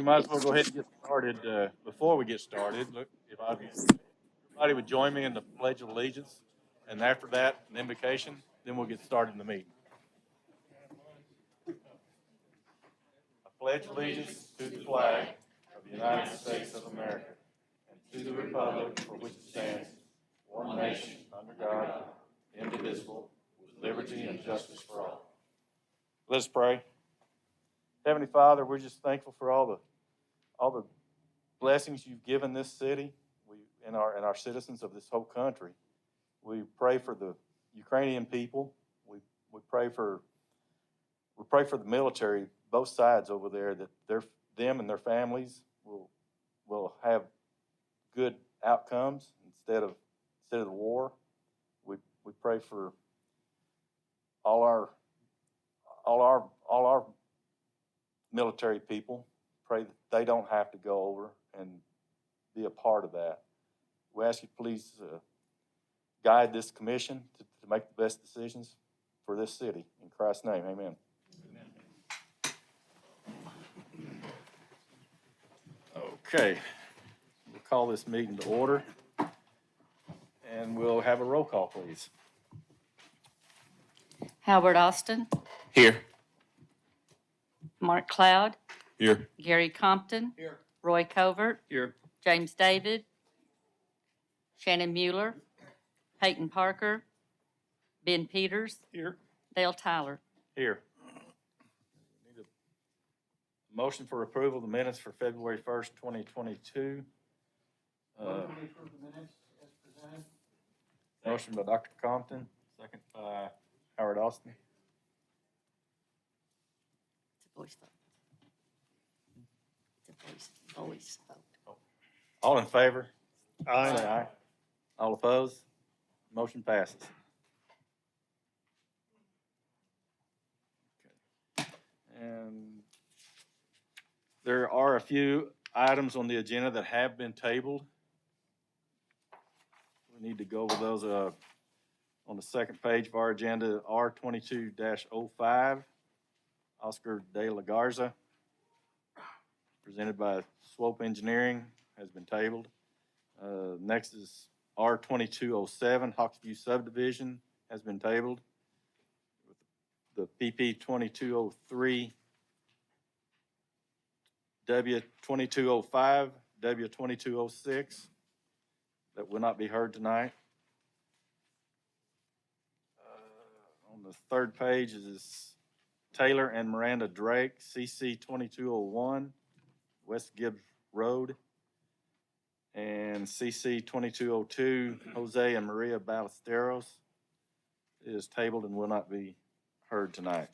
might as well go ahead and get started. Before we get started, look, if everybody would join me in the Pledge of Allegiance, and after that, an invocation, then we'll get started in the meeting. I pledge allegiance to the flag of the United States of America and to the republic for which it stands, one nation, under God, indivisible, with liberty and justice for all. Let us pray. Heavenly Father, we're just thankful for all the blessings you've given this city, and our citizens of this whole country. We pray for the Ukrainian people. We pray for the military, both sides over there, that them and their families will have good outcomes instead of the war. We pray for all our military people. Pray that they don't have to go over and be a part of that. We ask you please guide this commission to make the best decisions for this city. In Christ's name, amen. Okay, we'll call this meeting to order, and we'll have a roll call, please. Howard Austin. Here. Mark Cloud. Here. Gary Compton. Here. Roy Covert. Here. James David. Shannon Mueller. Peyton Parker. Ben Peters. Here. Dale Tyler. Here. Need a motion for approval of the minutes for February 1st, 2022. Motion by Dr. Compton, second by Howard Austin. It's a voice vote. It's a voice vote. All in favor? Aye. Say aye. All opposed? Motion passes. Okay. And there are a few items on the agenda that have been tabled. We need to go over those on the second page of our agenda. R22-05, Oscar De La Garza, presented by Swope Engineering, has been tabled. Next is R2207, Hawksview Subdivision, has been tabled. The PP 2203, W2205, W2206, that will not be heard tonight. On the third page is Taylor and Miranda Drake, CC 2201, West Gibbs Road, and CC 2202, Jose and Maria Ballesteros, is tabled and will not be heard tonight.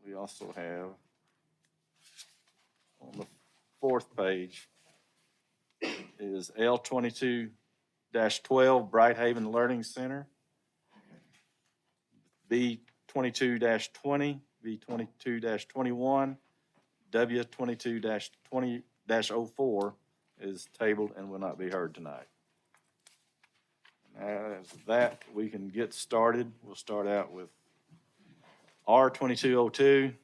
We also have on the fourth page is L22-12, Brighthaven Learning Center, B22-20, B22-21, W22-20-04 is tabled and will not be heard tonight. As that, we can get started. We'll start out with R2202,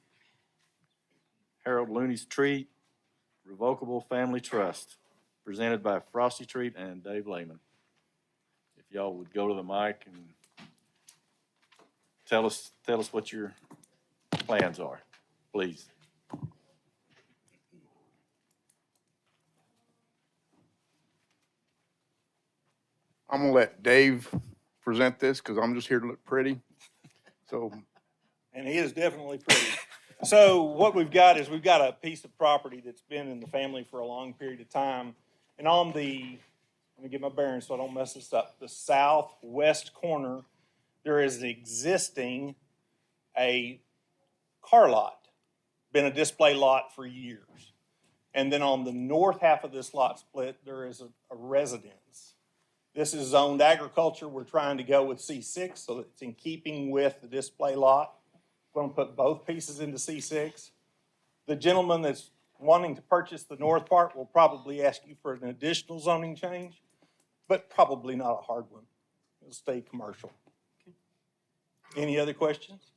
Harold Looney's Treat, Revocable Family Trust, presented by Frosty Treat and Dave Lehman. If y'all would go to the mic and tell us what your plans are, please. I'm gonna let Dave present this because I'm just here to look pretty. So, And he is definitely pretty. So what we've got is we've got a piece of property that's been in the family for a long period of time. And on the, let me get my bearings so I don't mess this up, the southwest corner, there is existing a car lot, been a display lot for years. And then on the north half of this lot split, there is a residence. This is zoned agriculture. We're trying to go with C6 so that it's in keeping with the display lot. We're going to put both pieces into C6. The gentleman that's wanting to purchase the north part will probably ask you for an additional zoning change, but probably not a hard one. It'll stay commercial. Any other questions?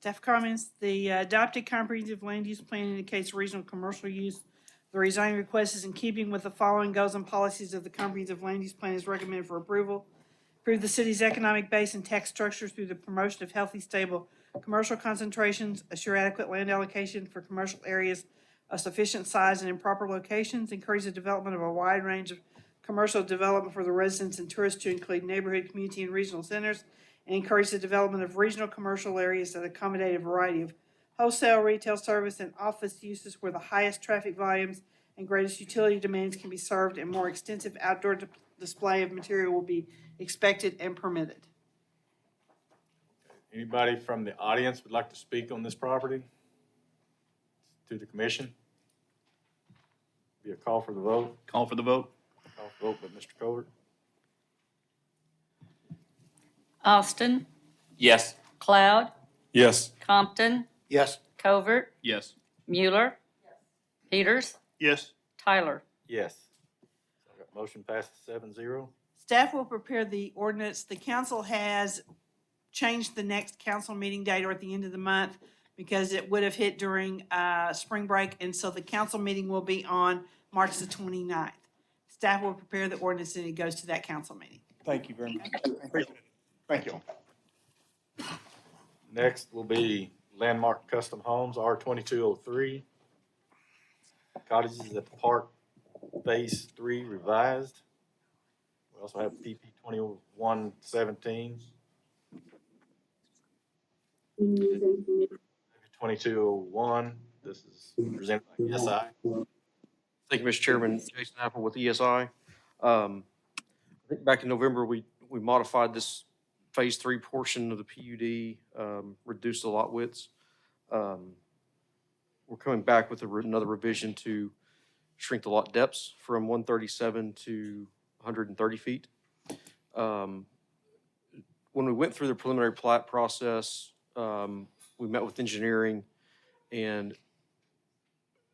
Staff comments, the adopted comprehensive land use plan indicates regional commercial use. The rezoning request is in keeping with the following goals and policies of the comprehensive land use plan is recommended for approval. Improve the city's economic base and tax structure through the promotion of healthy, stable commercial concentrations, assure adequate land allocation for commercial areas of sufficient size and in proper locations, encourage the development of a wide range of commercial development for the residents and tourists to include neighborhood, community, and regional centers, and encourage the development of regional commercial areas that accommodate a variety of wholesale, retail service, and office uses where the highest traffic volumes and greatest utility demands can be served, and more extensive outdoor display of material will be expected and permitted. Anybody from the audience would like to speak on this property? To the commission? Be a call for the vote. Call for the vote. Call for vote by Mr. Covert. Austin, Yes. Cloud, Yes. Compton, Yes. Covert, Yes. Mueller, Peters, Yes. Tyler. Yes. So I got motion passes 7-0. Staff will prepare the ordinance. The council has changed the next council meeting date or at the end of the month because it would have hit during spring break, and so the council meeting will be on March the 29th. Staff will prepare the ordinance and it goes to that council meeting. Thank you very much. Thank you. Next will be Landmark Custom Homes, R2203. Cottages at the Park, Phase 3 revised. We also have PP 2117. 2201, this is presented by ESI. Thank you, Mr. Chairman. Jason Apple with ESI. I think back in November, we modified this Phase 3 portion of the PUD, reduced the lot widths. We're coming back with another revision to shrink the lot depths from 137 to 130 feet. When we went through the preliminary plat process, we met with engineering, and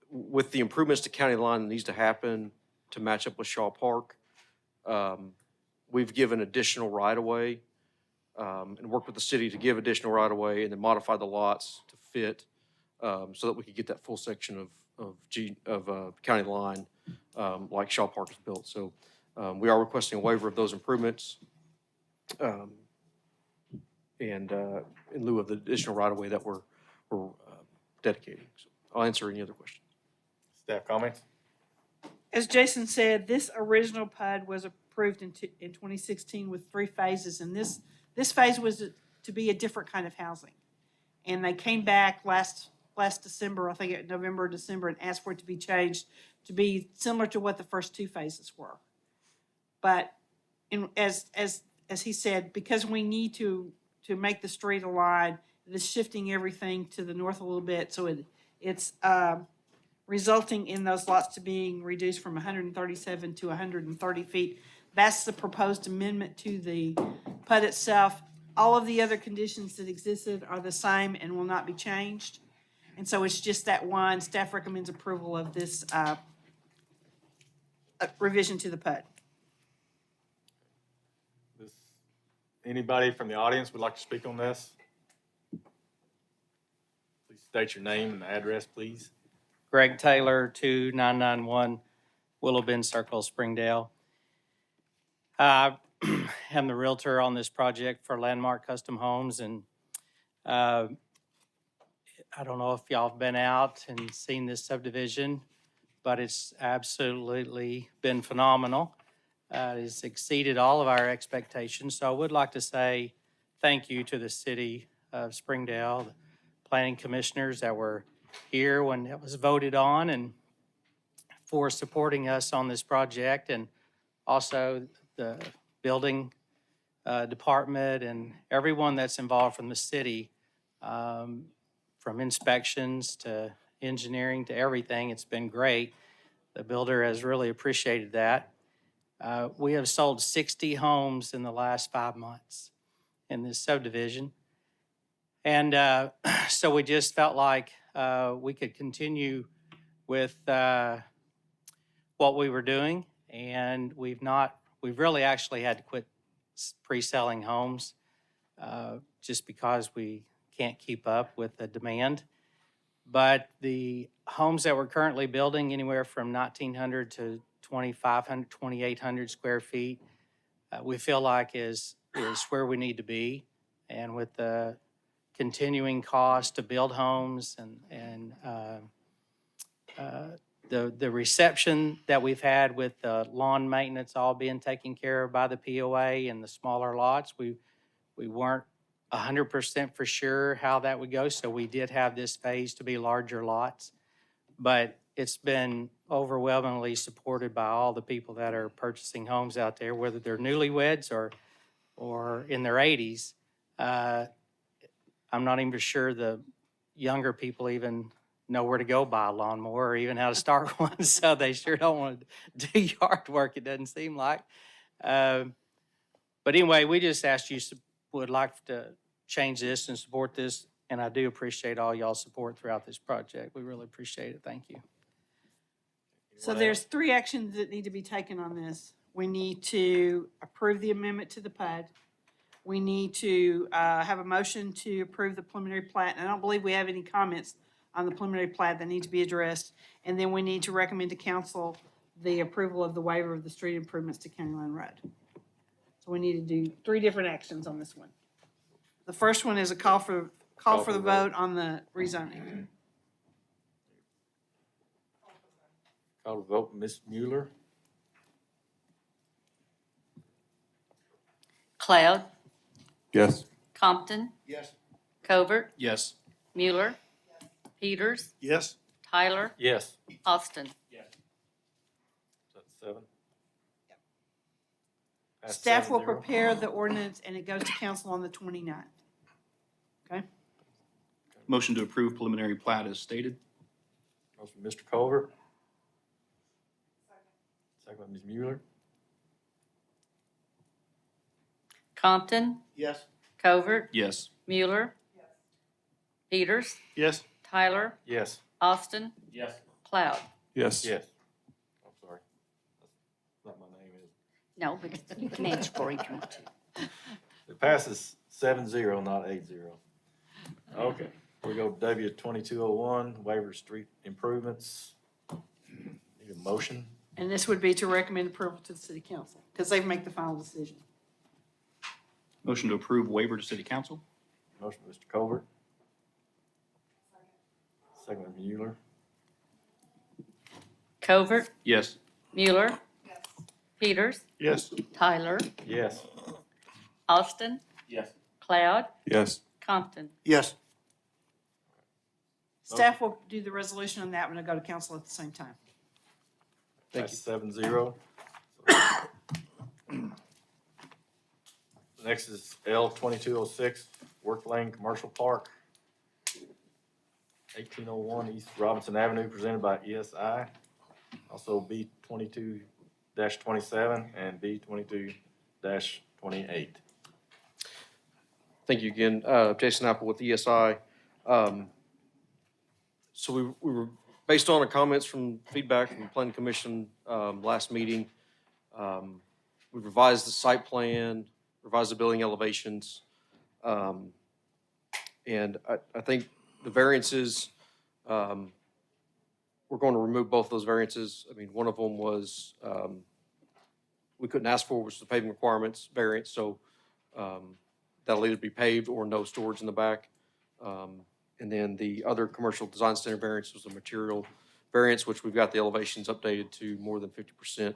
with the improvements to county line that needs to happen to match up with Shaw Park, we've given additional right-of-way and worked with the city to give additional right-of-way and then modify the lots to fit so that we could get that full section of county line like Shaw Park is built. So we are requesting a waiver of those improvements and in lieu of the additional right-of-way that we're dedicating. So I'll answer any other questions. Staff comments? As Jason said, this original PUD was approved in 2016 with 3 phases, and this phase was to be a different kind of housing. And they came back last December, I think November or December, and asked for it to be changed to be similar to what the first 2 phases were. But as he said, because we need to make the street align, it is shifting everything to the north a little bit, so it's resulting in those lots to being reduced from 137 to 130 feet. That's the proposed amendment to the PUD itself. All of the other conditions that existed are the same and will not be changed. And so it's just that one. Staff recommends approval of this revision to the PUD. Anybody from the audience would like to speak on this? Please state your name and address, please. Greg Taylor, 2991 Willow Bend Circle, Springdale. I am the realtor on this project for Landmark Custom Homes, and I don't know if y'all have been out and seen this subdivision, but it's absolutely been phenomenal. It's exceeded all of our expectations. So I would like to say thank you to the city of Springdale, the planning commissioners that were here when it was voted on, and for supporting us on this project, and also the building department and everyone that's involved from the city, from inspections to engineering to everything. It's been great. The builder has really appreciated that. We have sold 60 homes in the last 5 months in this subdivision. And so we just felt like we could continue with what we were doing. And we've really actually had to quit pre-selling homes just because we can't keep up with the demand. But the homes that we're currently building, anywhere from 1,900 to 2,500, 2,800 square feet, we feel like is where we need to be. And with the continuing cost to build homes and the reception that we've had with the lawn maintenance all being taken care of by the POA and the smaller lots, we weren't 100% for sure how that would go, so we did have this phase to be larger lots. But it's been overwhelmingly supported by all the people that are purchasing homes out there, whether they're newlyweds or in their 80s. I'm not even sure the younger people even know where to go buy a lawnmower or even how to start one, so they sure don't want to do yard work, it doesn't seem like. But anyway, we just asked you, would like to change this and support this, and I do appreciate all y'all's support throughout this project. We really appreciate it. Thank you. So there's 3 actions that need to be taken on this. We need to approve the amendment to the PUD. We need to have a motion to approve the preliminary plat. And I don't believe we have any comments on the preliminary plat that need to be addressed. And then we need to recommend to council the approval of the waiver of the street improvements to County Line Road. So we need to do 3 different actions on this one. The first one is a call for the vote on the rezoning. Call to vote, Ms. Mueller. Cloud, Yes. Compton, Yes. Covert, Yes. Mueller, Peters, Yes. Tyler, Yes. Austin. Is that 7? Passed Staff will 7-0. prepare the ordinance and it goes to council on the 29th. Okay? Motion to approve preliminary plat as stated. Motion by Mr. Culver. Second by Ms. Mueller. Compton, Yes. Covert, Yes. Mueller, Peters, Yes. Tyler, Yes. Austin, Yes. Cloud. Yes. Yes. I'm sorry. That's not my name, is it? No, but you can answer for each one too. It passes 7-0, not 8-0. Okay, we go to W 2201, waiver street improvements. Need a motion? And this would be to recommend approval to the city council because they make the final decision. Motion to approve waiver to city council. Motion by Mr. Colbert. Second by Mueller. Covert, Yes. Mueller, Peters, Yes. Tyler, Yes. Austin, Yes. Cloud, Yes. Compton. Yes. Staff will do the resolution on that one and go to council at the same time. Thank you. 7-0. Next is L 2206, Work Lane Commercial Park. 1801 East Robinson Avenue, presented by ESI. Also B 22-27 and B 22-28. Thank you again. Jason Apple with ESI. So we were, based on the comments from feedback from the Planning Commission last meeting, we revised the site plan, revised the building elevations. And I think the variances, we're going to remove both those variances. I mean, one of them was, we couldn't ask for, was the paving requirements variance, so that'll either be paved or no storage in the back. And then the other commercial design center variance was a material variance, which we've got the elevations updated to more than 50%.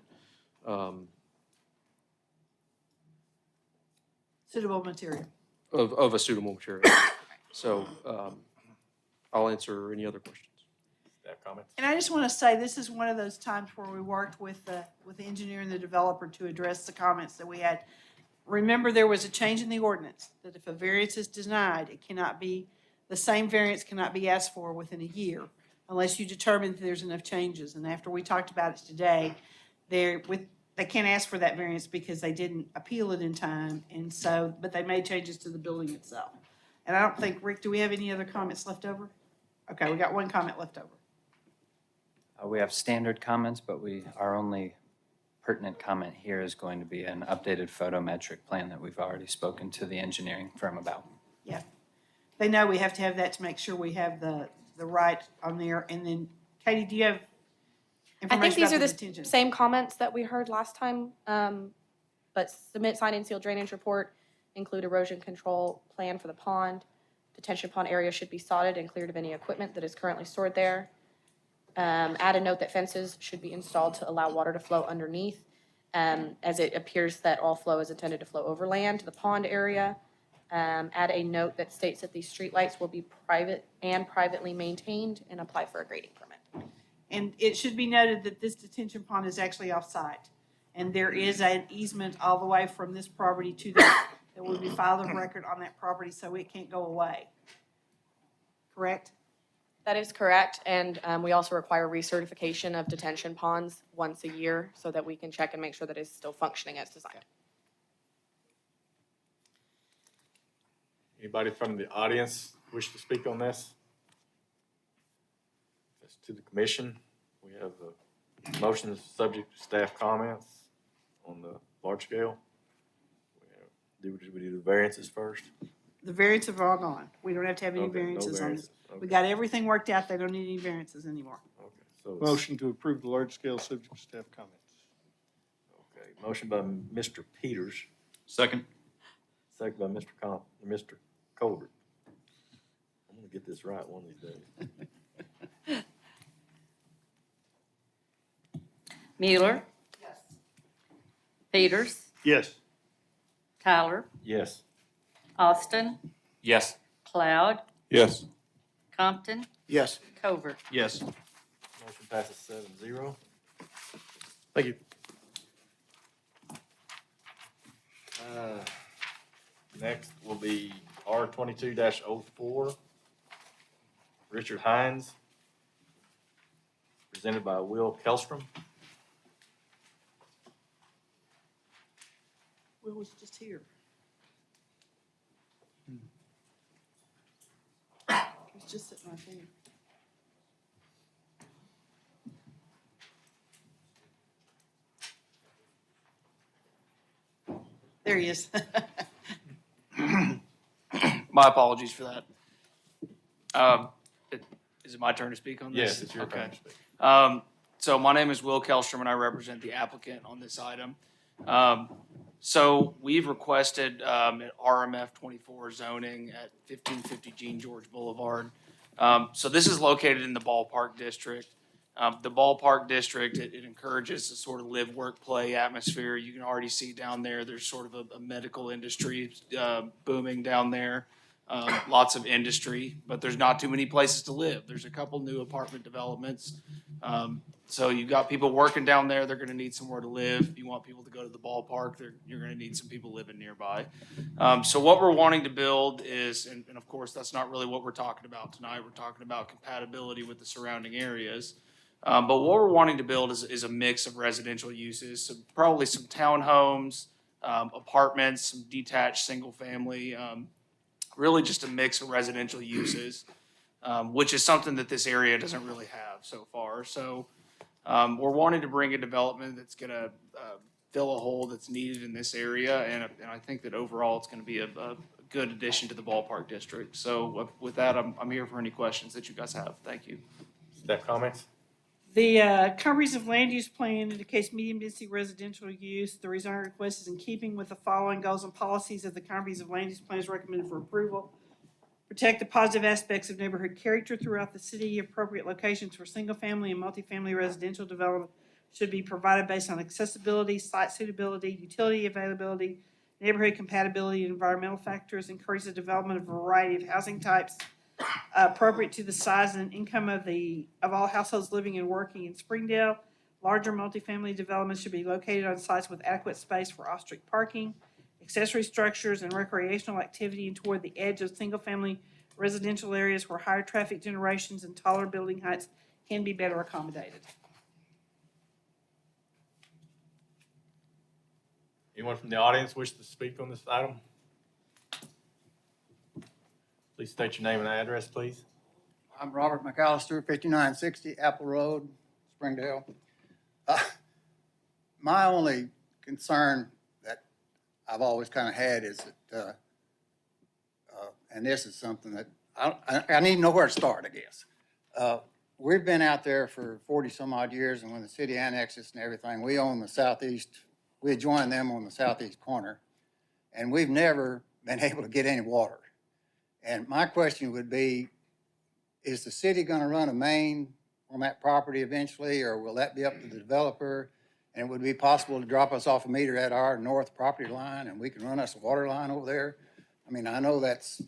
Suitable material. Of a suitable material. So I'll answer any other questions. Staff comments? And I just want to say, this is one of those times where we worked with the engineer and the developer to address the comments that we had. Remember, there was a change in the ordinance, that if a variance is denied, it cannot be, the same variance cannot be asked for within a year unless you determine that there's enough changes. And after we talked about it today, they can't ask for that variance because they didn't appeal it in time. And so, but they made changes to the building itself. And I don't think, Rick, do we have any other comments left over? Okay, we got one comment left over. We have standard comments, but our only pertinent comment here is going to be an updated photometric plan that we've already spoken to the engineering firm about. Yeah. They know we have to have that to make sure we have the right on there. And then, Katie, do you have I think information these about are the the detention? same comments that we heard last time, but submit signed and sealed drainage report, include erosion control plan for the pond. Detention pond area should be sodded and cleared of any equipment that is currently stored there. Add a note that fences should be installed to allow water to flow underneath, as it appears that all flow is intended to flow over land to the pond area. Add a note that states that these streetlights will be private and privately maintained, and apply for a grading permit. And it should be noted that this detention pond is actually off-site. And there is an easement all the way from this property to that will be filed of record on that property, so it can't go away. Correct? That is correct, and we also require recertification of detention ponds once a year so that we can check and make sure that it's still functioning as designed. Anybody from the audience wish to speak on this? That's to the commission. We have the motions subject to staff comments on the large scale. Do we do the variances first? The variances are all gone. We don't have to have any Okay, no variances on this. variances. We Okay. got everything worked out. They don't need any variances anymore. Okay, so it's- Motion to approve the large scale subject to staff comments. Okay, motion by Mr. Peters, Second. second by Mr. Colbert. I'm gonna get this right one of these days. Mueller. Peters, Yes. Tyler, Yes. Austin, Yes. Cloud, Yes. Compton, Yes. Covert. Yes. Motion passes 7-0. Thank you. Next will be R 22-04. Richard Hines, presented by Will Kelstrom. Will was just here. He's just sitting right there. There he is. My apologies for that. Is it my turn to speak on this? Yes, it's your Okay. turn to speak. So my name is Will Kelstrom and I represent the applicant on this item. So we've requested an RMF 24 zoning at 1550 Jean George Boulevard. So this is located in the ballpark district. The ballpark district, it encourages a sort of live, work, play atmosphere. You can already see down there, there's sort of a medical industry booming down there. Lots of industry, but there's not too many places to live. There's a couple new apartment developments. So you've got people working down there, they're gonna need somewhere to live. If you want people to go to the ballpark, you're gonna need some people living nearby. So what we're wanting to build is, and of course, that's not really what we're talking about tonight. We're talking about compatibility with the surrounding areas. But what we're wanting to build is a mix of residential uses, so probably some townhomes, apartments, some detached, single-family, really just a mix of residential uses, which is something that this area doesn't really have so far. So we're wanting to bring a development that's gonna fill a hole that's needed in this area, and I think that overall it's gonna be a good addition to the ballpark district. So with that, I'm here for any questions that you guys have. Thank you. Staff comments? The comprehensive land use plan indicates medium density residential use. The rezoning request is in keeping with the following goals and policies of the comprehensive land use plan is recommended for approval. Protect the positive aspects of neighborhood character throughout the city. Appropriate locations for single-family and multifamily residential development should be provided based on accessibility, site suitability, utility availability, neighborhood compatibility, and environmental factors. Encourage the development of a variety of housing types appropriate to the size and income of all households living and working in Springdale. Larger multifamily developments should be located on sites with adequate space for off-street parking, accessory structures, and recreational activity, and toward the edge of single-family residential areas where higher traffic generations and taller building heights can be better accommodated. Anyone from the audience wish to speak on this item? Please state your name and address, please. I'm Robert McAllister, 5960 Apple Road, Springdale. My only concern that I've always kind of had is that and this is something that I need to know where to start, I guess. We've been out there for 40-some odd years, and when the city annexed us and everything, we own the southeast, we had joined them on the southeast corner, and we've never been able to get any water. And my question would be, is the city gonna run a main on that property eventually, or will that be up to the developer? And it would be possible to drop us off a meter at our north property line, and we can run us a water line over there? I mean, I know that's,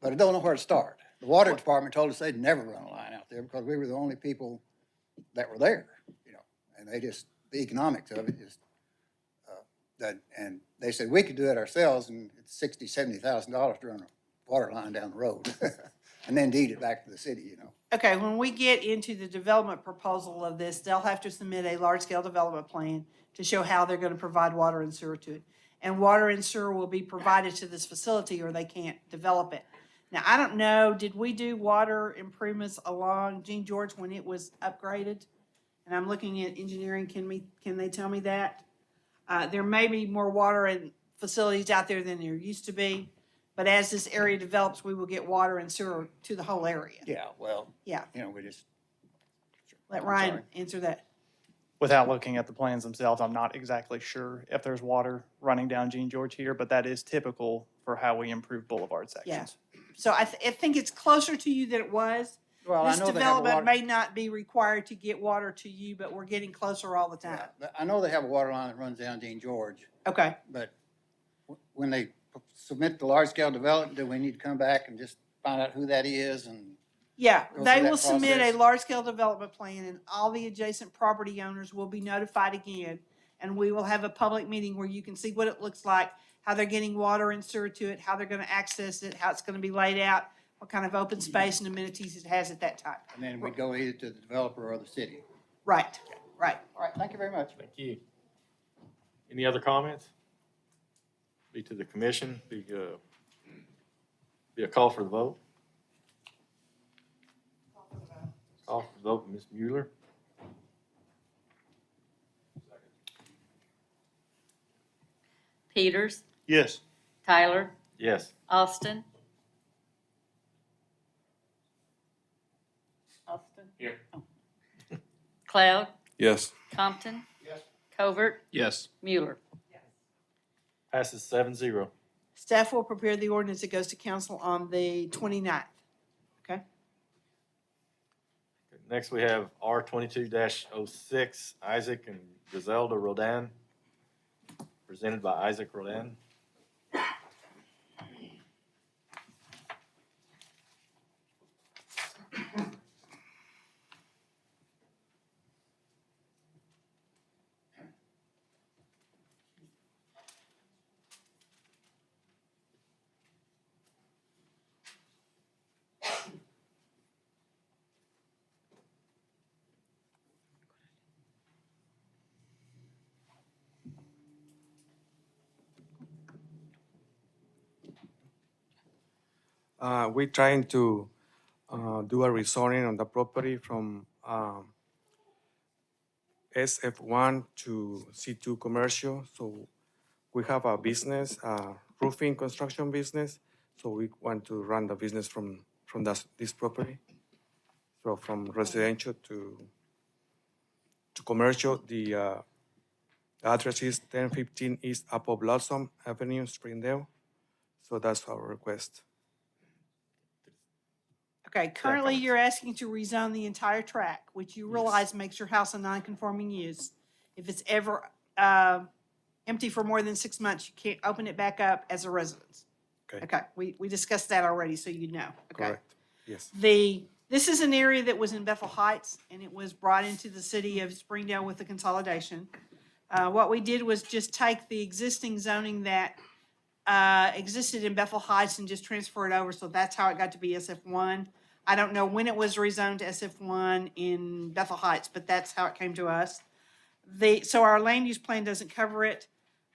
but I don't know where to start. The water department told us they'd never run a line out there because we were the only people that were there, you know, and they just, the economics of it just, and they said we could do it ourselves, and it's $60,000-$70,000 to run a water line down the road and then deed it back to the city, you know. Okay, when we get into the development proposal of this, they'll have to submit a large-scale development plan to show how they're gonna provide water and sewer to it. And water and sewer will be provided to this facility or they can't develop it. Now, I don't know, did we do water improvements along Jean George when it was upgraded? And I'm looking at engineering, can they tell me that? There may be more water and facilities out there than there used to be, but as this area develops, we will get water and sewer to the whole area. Yeah, well, Yeah, you know, we just. let I'm Ryan sorry. answer that. Without looking at the plans themselves, I'm not exactly sure if there's water running down Jean George here, but that is typical for how we improve boulevard sections. So I think it's closer to you than it was. Well, I This know they have a development water. may not be required to get water to you, but we're getting closer all the time. Yeah, but I know they have a water line that runs down Jean George, Okay, but when they submit the large-scale development, do we need to come back and just find out who that is and? yeah, Go they through that will submit a process. large-scale development plan and all the adjacent property owners will be notified again. And we will have a public meeting where you can see what it looks like, how they're getting water and sewer to it, how they're gonna access it, how it's gonna be laid out, what kind of open space and amenities it has at that time. And then we go either to the developer or the city. Right, right. All right, thank you very much. Thank you. Any other comments? Be to the commission, be a call for the vote. Call for the vote, Ms. Mueller. Peters, Yes. Tyler, Yes. Austin. Austin? Here. Cloud, Yes. Compton. Yes. Covert, Yes. Mueller. Passes 7-0. Staff will prepare the ordinance that goes to council on the 29th. Okay? Next, we have R 22-06, Isaac and Griselda Rodan, presented by Isaac Rodan. We're trying to do a rezoning on the property from SF1 to C2 commercial. So we have a business, roofing construction business. So we want to run the business from this property. So from residential to commercial, the address is 1015 East Apple Blossom Avenue, Springdale. So that's our request. Okay, currently you're asking to rezone the entire tract, which you realize makes your house a non-conforming use. If it's ever empty for more than 6 months, you can't open it back up as a residence. Okay. Okay, we discussed that already, so you know. Okay. Correct. Yes. This is an area that was in Bethel Heights, and it was brought into the city of Springdale with the consolidation. What we did was just take the existing zoning that existed in Bethel Heights and just transfer it over, so that's how it got to be SF1. I don't know when it was rezoned to SF1 in Bethel Heights, but that's how it came to us. So our land use plan doesn't cover it.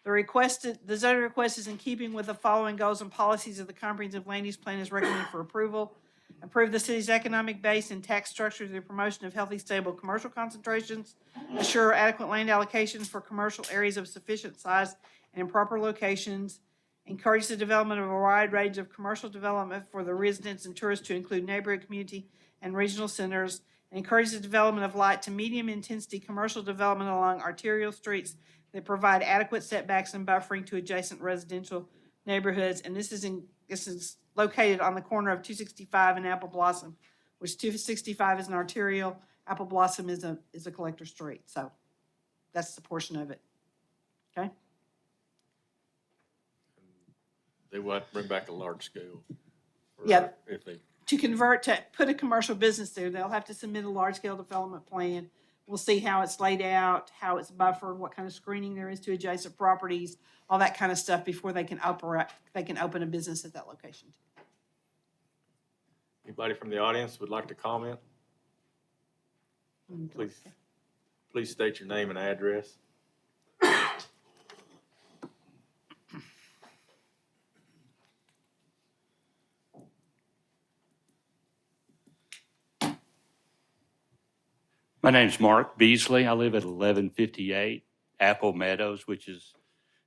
The zoning request is in keeping with the following goals and policies of the comprehensive land use plan is recommended for approval. Approve the city's economic base and tax structure through the promotion of healthy, stable commercial concentrations. Assure adequate land allocations for commercial areas of sufficient size and in proper locations. encourage the development of a wide range of commercial development for the residents and tourists to include neighborhood, community, and regional centers, and encourage the development of light to medium intensity commercial development along arterial streets that provide adequate setbacks and buffering to adjacent residential neighborhoods. And this is located on the corner of 265 and Apple Blossom, which 265 is an arterial, Apple Blossom is a collector street. So that's the portion of it. Okay? They will have to bring back a large scale. or Yeah. If they, To convert, to put a commercial business there, they'll have to submit a large-scale development plan. We'll see how it's laid out, how it's buffered, what kind of screening there is to adjacent properties, all that kind of stuff before they can open a business at that location. anybody from the audience would like to comment? Please state your name and address. My name's Mark Beasley. I live at 1158 Apple Meadows, which is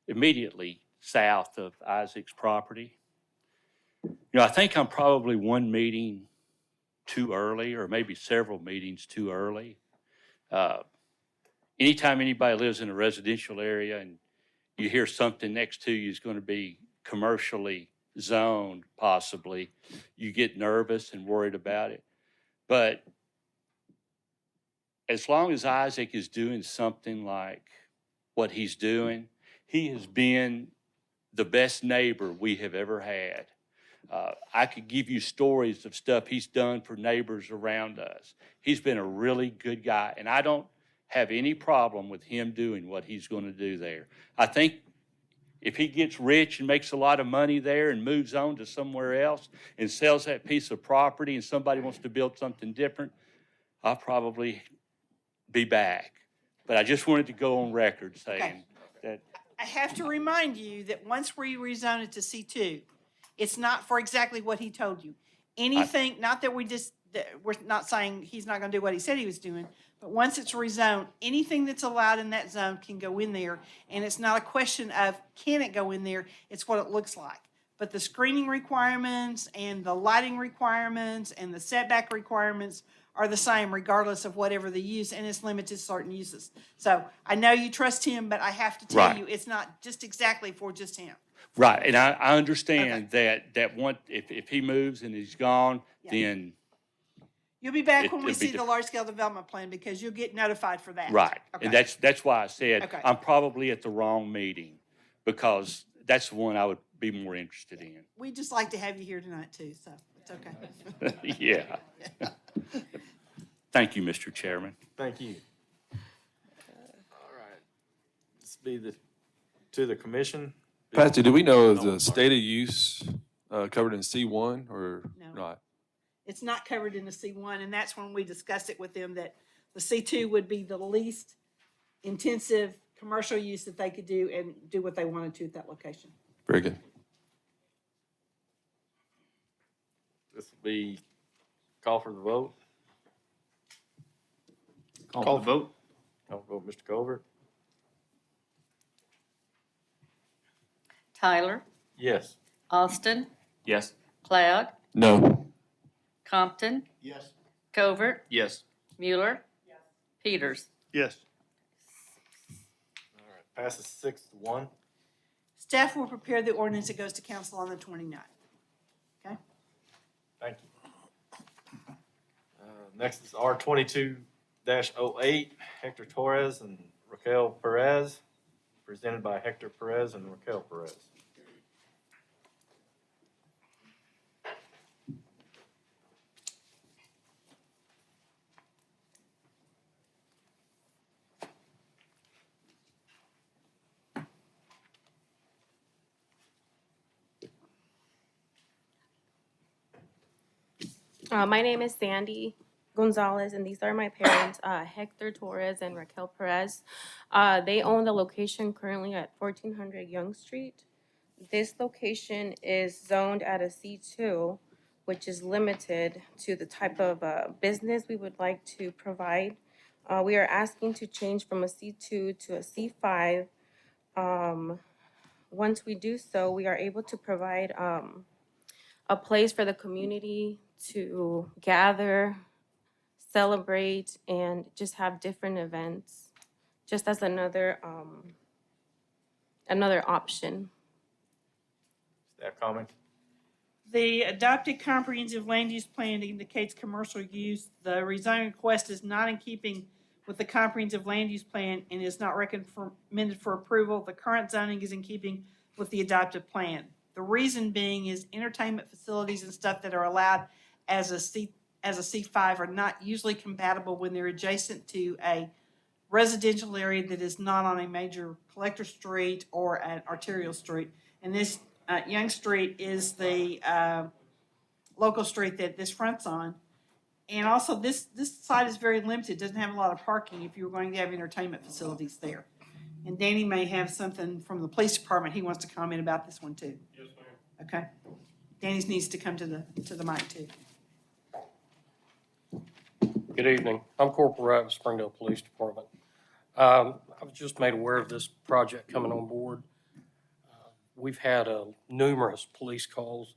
immediately south of Isaac's property. You know, I think I'm probably one meeting too early, or maybe several meetings too early. Anytime anybody lives in a residential area and you hear something next to you is going to be commercially zoned, possibly, you get nervous and worried about it. But as long as Isaac is doing something like what he's doing, he has been the best neighbor we have ever had. I could give you stories of stuff he's done for neighbors around us. He's been a really good guy, and I don't have any problem with him doing what he's going to do there. I think if he gets rich and makes a lot of money there and moves on to somewhere else and sells that piece of property and somebody wants to build something different, I'll probably be back. But I just wanted to go on record saying that. I have to remind you that once we rezone it to C2, it's not for exactly what he told you. Anything, not that we're not saying he's not going to do what he said he was doing, but once it's rezoned, anything that's allowed in that zone can go in there. And it's not a question of can it go in there, it's what it looks like. But the screening requirements and the lighting requirements and the setback requirements are the same regardless of whatever the use, and it's limited to certain uses. So I know you trust him, but I have to tell you, it's not just exactly for just him. Right, and I understand that one, if he moves and he's gone, then. You'll be back when we it'll be see the large-scale development plan because you'll get notified for that. Right, Okay. and that's why I said Okay. I'm probably at the wrong meeting because that's the one I would be more interested in. We'd just like to have you here tonight too, so it's okay. Yeah. Thank you, Mr. Chairman. Thank you. All right. This be to the commission. Pastor, do we know is the state of use covered in C1 or No. not? It's not covered in the C1, and that's when we discussed it with them, that the C2 would be the least intensive commercial use that they could do and do what they wanted to at that location. Very good. This will be call for the vote. Call for the vote. Call for the vote, Mr. Colbert. Tyler, Yes. Austin, Yes. Cloud, No. Compton, Yes. Covert, Yes. Mueller, Peters. Yes. All right, passes 6-1. Staff will prepare the ordinance that goes to council on the 29th. Okay? Thank you. Next is R22-08, Hector Torres and Raquel Perez, presented by Hector Perez and Raquel Perez. My name is Sandy Gonzalez, and these are my parents, Hector Torres and Raquel Perez. They own the location currently at 1400 Young Street. This location is zoned at a C2, which is limited to the type of business we would like to provide. We are asking to change from a C2 to a C5. once we do so, we are able to provide a place for the community to gather, celebrate, and just have different events, just as another option. Staff comment? The adopted comprehensive land use plan indicates commercial use. The rezoning request is not in keeping with the comprehensive land use plan and is not recommended for approval. The current zoning is in keeping with the adopted plan. The reason being is entertainment facilities and stuff that are allowed as a C5 are not usually compatible when they're adjacent to a residential area that is not on a major collector street or an arterial street. And this Young Street is the local street that this fronts on. And also, this site is very limited, doesn't have a lot of parking if you were going to have entertainment facilities there. And Danny may have something from the police department he wants to comment about this one too. Yes, ma'am. Okay? Danny needs to come to the mic too. Good evening. I'm Corporal Wright with Springdale Police Department. I was just made aware of this project coming on board. We've had numerous police calls.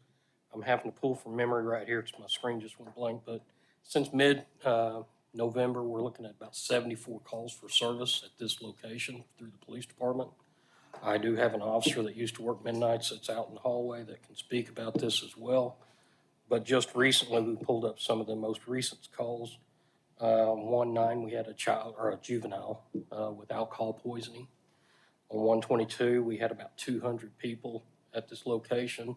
I'm having to pull from memory right here because my screen just went blank, but since mid-November, we're looking at about 74 calls for service at this location through the police department. I do have an officer that used to work midnights that's out in the hallway that can speak about this as well. But just recently, we pulled up some of the most recent calls. 1-9, we had a child or a juvenile with alcohol poisoning. On 122, we had about 200 people at this location.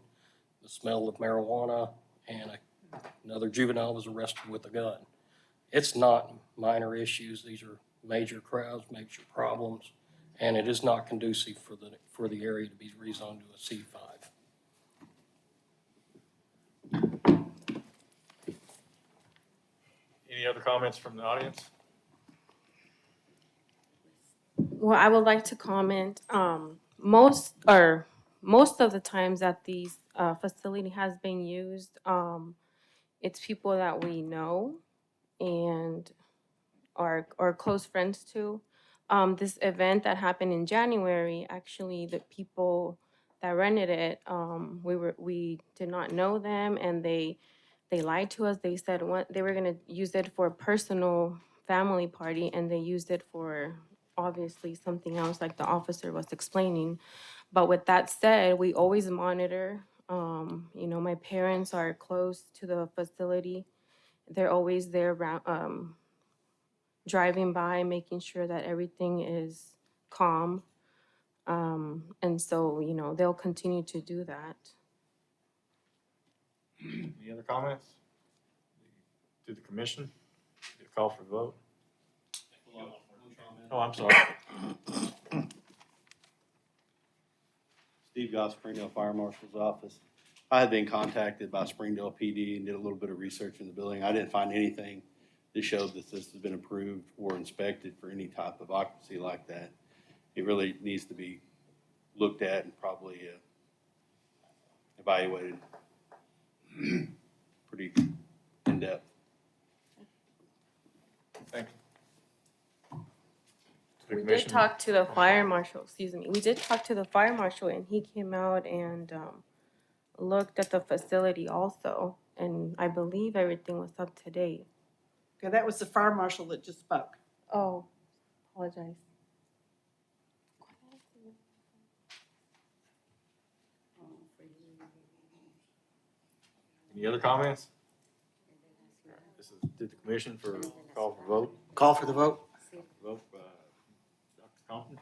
The smell of marijuana, and another juvenile was arrested with a gun. It's not minor issues. These are major crowds, major problems, and it is not conducive for the area to be rezoned to a C5. Any other comments from the audience? Well, I would like to comment, most of the times that these facility has been used, it's people that we know and are close friends to. This event that happened in January, actually, the people that rented it, we did not know them, and they lied to us. They said they were gonna use it for a personal family party, and they used it for obviously something else, like the officer was explaining. But with that said, we always monitor. My parents are close to the facility. They're always there driving by, making sure that everything is calm. And so, they'll continue to do that. Any other comments? To the commission? Get a call for vote. Oh, I'm sorry. Steve Goss, Springdale Fire Marshal's Office. I had been contacted by Springdale PD and did a little bit of research in the building. I didn't find anything that showed that this has been approved or inspected for any type of occupancy like that. It really needs to be looked at and probably evaluated pretty in depth. Thank you. To the We did commission. talk to the fire marshal, excuse me. We did talk to the fire marshal, and he came out and looked at the facility also. And I believe everything was up to date. Okay, that was the fire marshal that just spoke. Oh, apologize. Any other comments? This is to the commission for call for vote. Call for the vote? Vote, Dr. Compton?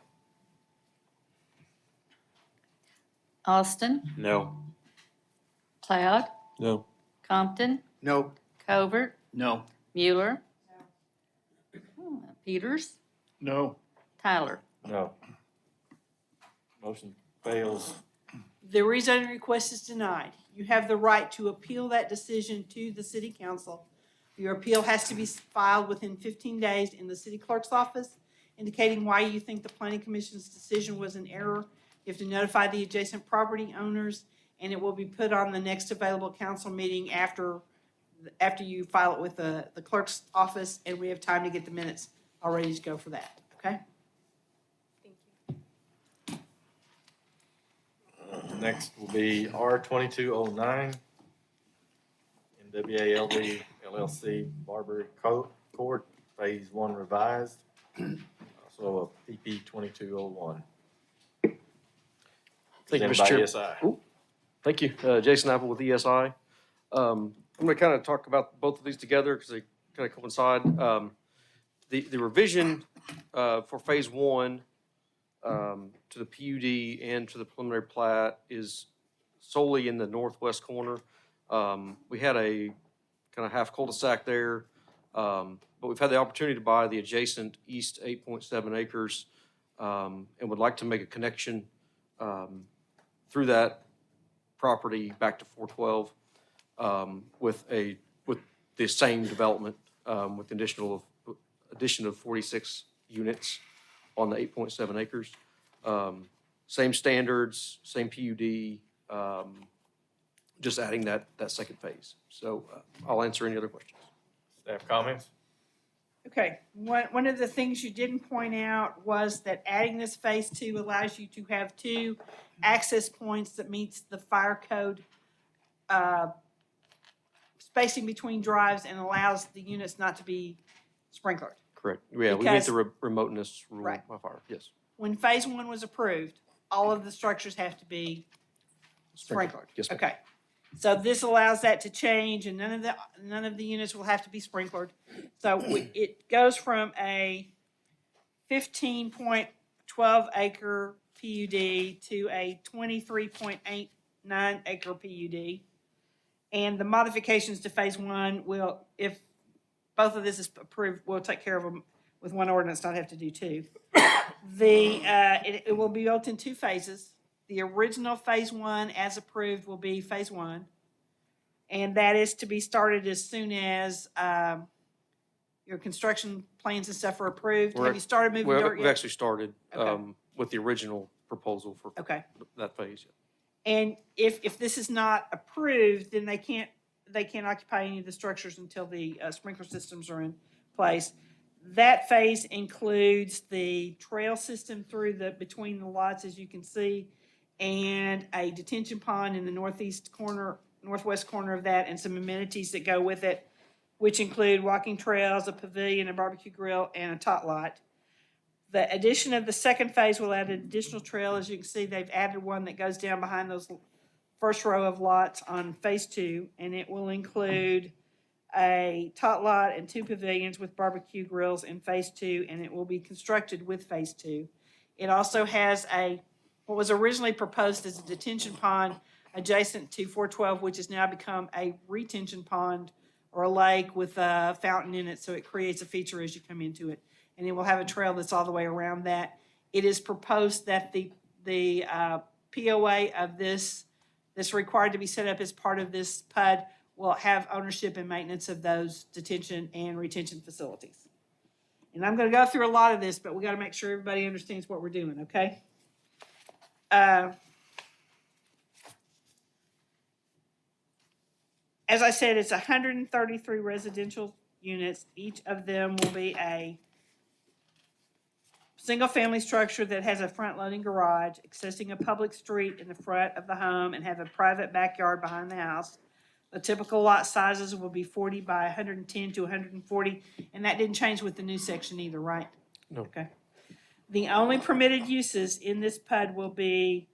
Austin, No. Cloud, No. Compton, No. Covert, No. Mueller. Peters, No. Tyler. No. Motion fails. The rezoning request is denied. You have the right to appeal that decision to the city council. Your appeal has to be filed within 15 days in the city clerk's office, indicating why you think the planning commission's decision was an error. You have to notify the adjacent property owners, and it will be put on the next available council meeting after you file it with the clerk's office, and we have time to get the minutes all ready to go for that, okay? Thank you. Next will be R2209, NWALD LLC, Barbary Court, Phase 1 revised, also a PP 2201. Thank you, Presented Mr. by Chairman. ESI. Ooh, thank you. Jason Apple with ESI. I'm going to kind of talk about both of these together because they kind of coincide. The revision for Phase 1 to the PUD and to the preliminary plat is solely in the northwest corner. We had a kind of half cul-de-sac there, but we've had the opportunity to buy the adjacent east 8.7 acres and would like to make a connection through that property back to 412 with the same development with the addition of 46 units on the 8.7 acres. Same standards, same PUD, just adding that second phase. So I'll answer any other questions. Staff comments? Okay, one of the things you didn't point out was that adding this phase 2 allows you to have 2 access points that meets the fire code spacing between drives and allows the units not to be sprinklered. Correct. Yeah, we meet the remoteness rule Right. by fire. Yes. When phase 1 was approved, all of the structures have to be sprinkled. Yes, ma'am. Okay. So this allows that to change, and none of the units will have to be sprinkled. So it goes from a 15.12 acre PUD to a 23.89 acre PUD. And the modifications to phase 1 will, if both of this is approved, we'll take care of them with one ordinance, not have to do 2. It will be built in 2 phases. The original phase 1 as approved will be phase 1. And that is to be started as soon as your construction plans and stuff are approved. Have you started moving dirt We've yet? actually started Okay. with the original proposal for Okay. that phase. And if this is not approved, then they can't occupy any of the structures until the sprinkler systems are in place. That phase includes the trail system through between the lots, as you can see, and a detention pond in the northwest corner of that, and some amenities that go with it, which include walking trails, a pavilion, a barbecue grill, and a tot lot. The addition of the second phase will add an additional trail. As you can see, they've added one that goes down behind those first row of lots on phase 2, and it will include a tot lot and 2 pavilions with barbecue grills in phase 2, and it will be constructed with phase 2. It also has what was originally proposed as a detention pond adjacent to 412, which has now become a retention pond or a lake with a fountain in it, so it creates a feature as you come into it. And it will have a trail that's all the way around that. It is proposed that the POA of this that's required to be set up as part of this PUD will have ownership and maintenance of those detention and retention facilities. And I'm going to go through a lot of this, but we got to make sure everybody understands what we're doing, okay? As I said, it's 133 residential units. Each of them will be a single-family structure that has a front-loading garage, accessing a public street in the front of the home, and have a private backyard behind the house. The typical lot sizes will be 40 by 110 to 140, and that didn't change with the new section either, right? No. Okay. The only permitted uses in this PUD will be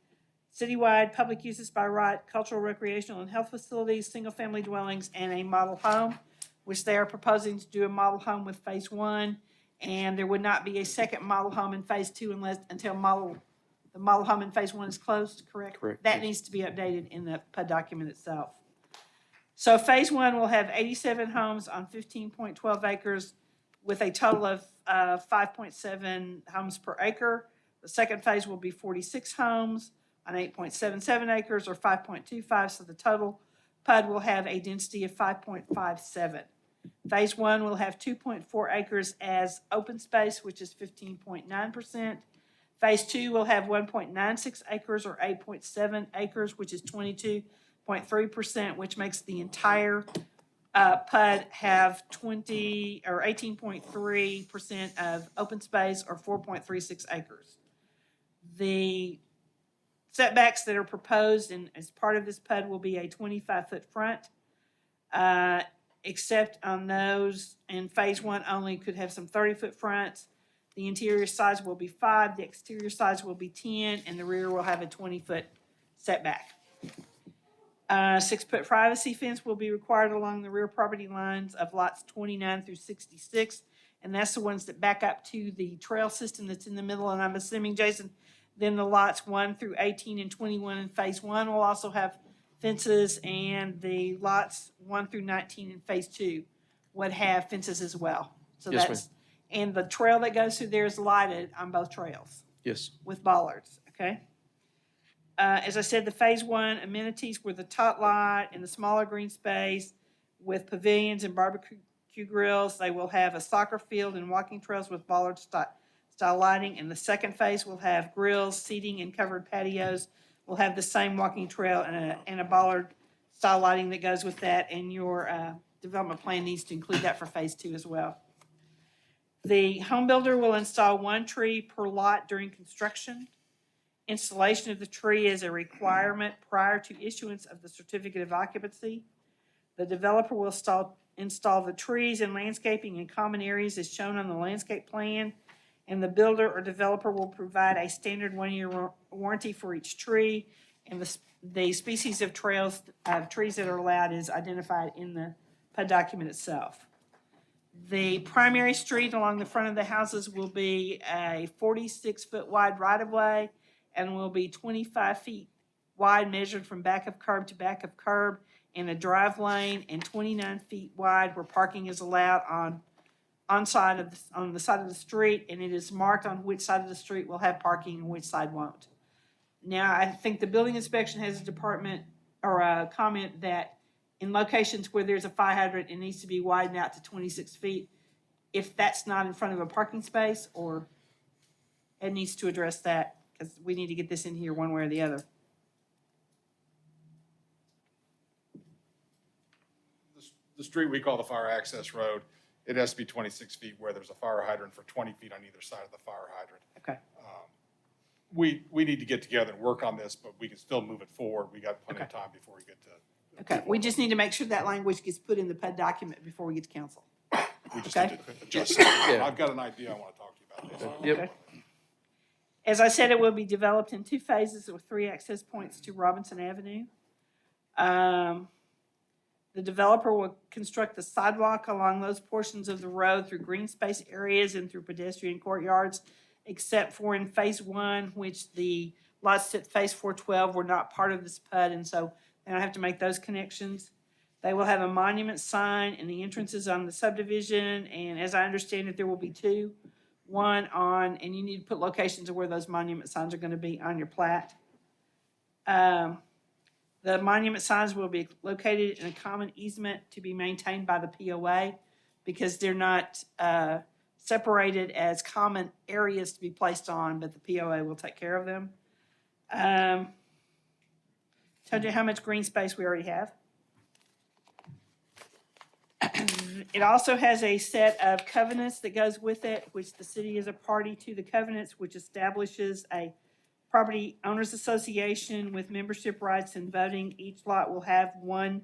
citywide public uses by right, cultural, recreational, and health facilities, single-family dwellings, and a model home, which they are proposing to do a model home with phase 1. And there would not be a second model home in phase 2 until the model home in phase 1 is closed, correct? Correct. That needs to be updated in the PUD document itself. So phase 1 will have 87 homes on 15.12 acres with a total of 5.7 homes per acre. The second phase will be 46 homes on 8.77 acres or 5.25, so the total PUD will have a density of 5.57. Phase 1 will have 2.4 acres as open space, which is 15.9%. Phase 2 will have 1.96 acres or 8.7 acres, which is 22.3%, which makes the entire PUD have 18.3% of open space or 4.36 acres. The setbacks that are proposed and as part of this PUD will be a 25-foot front, except on those in phase one only could have some 30-foot fronts. The interior size will be 5, the exterior size will be 10, and the rear will have a 20-foot setback. 6-foot privacy fence will be required along the rear property lines of lots 29 through 66, and that's the ones that back up to the trail system that's in the middle. And I'm assuming, Jason, then the lots 1 through 18 and 21 in phase one will also have fences, and the lots 1 through 19 in phase two would have fences as well. So Yes, that's, and the trail that goes through there is lighted on both trails Yes. with bollards, okay? As I said, the phase one amenities were the tot lot and the smaller green space with pavilions and barbecue grills. They will have a soccer field and walking trails with bollard style lighting. And the second phase will have grills, seating, and covered patios. We'll have the same walking trail and a bollard style lighting that goes with that. And your development plan needs to include that for phase two as well. The home builder will install 1 tree per lot during construction. Installation of the tree is a requirement prior to issuance of the certificate of occupancy. The developer will install the trees and landscaping in common areas as shown on the landscape plan, and the builder or developer will provide a standard 1-year warranty for each tree, and the species of trees that are allowed is identified in the PUD document itself. The primary street along the front of the houses will be a 46-foot wide right-of-way and will be 25 feet wide measured from back of curb to back of curb, and a drive lane, and 29 feet wide where parking is allowed on the side of the street, and it is marked on which side of the street will have parking and which side won't. Now, I think the building inspection has a department or a comment that in locations where there's a fire hydrant, it needs to be widened out to 26 feet. If that's not in front of a parking space, or it needs to address that, because we need to get this in here one way or the other. The street we call the fire access road, it has to be 26 feet where there's a fire hydrant for 20 feet on either side of the fire hydrant. Okay. We need to get together and work on this, but we can still move it forward. We got plenty of time before we get to. Okay, we just need to make sure that language gets put in the PUD document before we get to council. We just Okay. need to adjust it. I've got an idea I want to talk to you about this. Okay. As I said, it will be developed in 2 phases with 3 access points to Robinson Avenue. The developer will construct the sidewalk along those portions of the road through green space areas and through pedestrian courtyards, except for in phase one, which the lots at phase 412 were not part of this PUD, and so they don't have to make those connections. They will have a monument sign in the entrances on the subdivision, and as I understand it, there will be 2. One on, and you need to put locations of where those monument signs are going to be on your plat. The monument signs will be located in a common easement to be maintained by the POA because they're not separated as common areas to be placed on, but the POA will take care of them. Told you how much green space we already have. It also has a set of covenants that goes with it, which the city is a party to the covenants, which establishes a property owners association with membership rights and voting. Each lot will have 1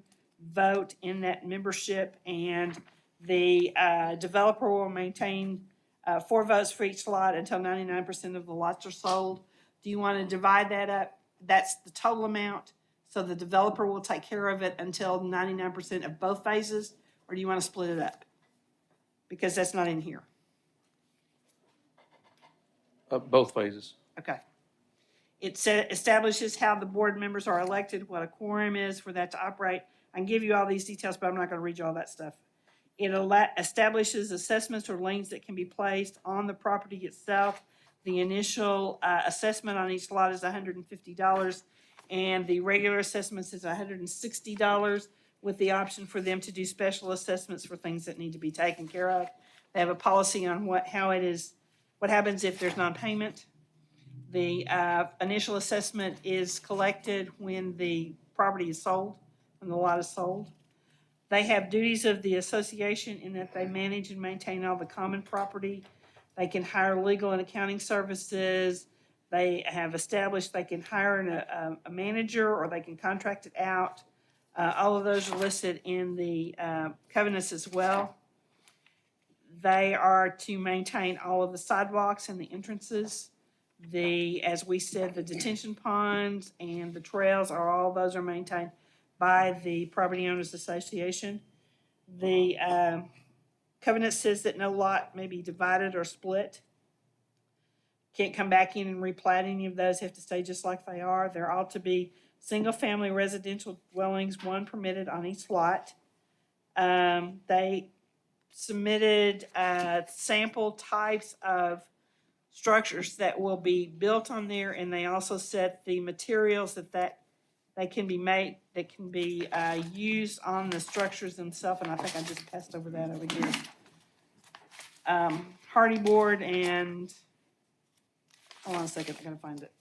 vote in that membership, and the developer will maintain 4 votes for each lot until 99% of the lots are sold. Do you want to divide that up? That's the total amount. So the developer will take care of it until 99% of both phases, or do you want to split it up? Because that's not in here. Both phases. Okay. It establishes how the board members are elected, what a quorum is for that to operate. I can give you all these details, but I'm not going to read you all that stuff. It establishes assessments or liens that can be placed on the property itself. The initial assessment on each lot is $150, and the regular assessments is $160, with the option for them to do special assessments for things that need to be taken care of. They have a policy on what happens if there's non-payment. The initial assessment is collected when the property is sold, when the lot is sold. They have duties of the association in that they manage and maintain all the common property. They can hire legal and accounting services. They have established they can hire a manager or they can contract it out. All of those are listed in the covenants as well. They are to maintain all of the sidewalks and the entrances. As we said, the detention ponds and the trails all those are maintained by the Property Owners Association. The covenant says that no lot may be divided or split. Can't come back in and replat any of those, have to stay just like they are. There ought to be single-family residential dwellings, one permitted on each lot. They submitted sample types of structures that will be built on there, and they also set the materials that they can be made, that can be used on the structures themselves, and I think I just passed over that over here. Hardy board and, hold on a second, I gotta find it.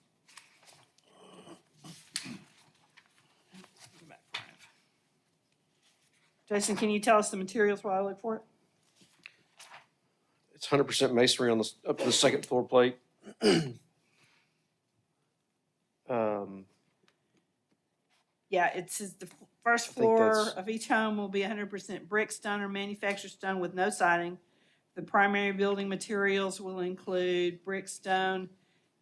Jason, can you tell us the materials while I look for it? It's 100% masonry on up to the second floor plate. Yeah, it says the first think floor that's- of each home will be 100% brick, stone, or manufactured stone with no siding. The primary building materials will include brick, stone,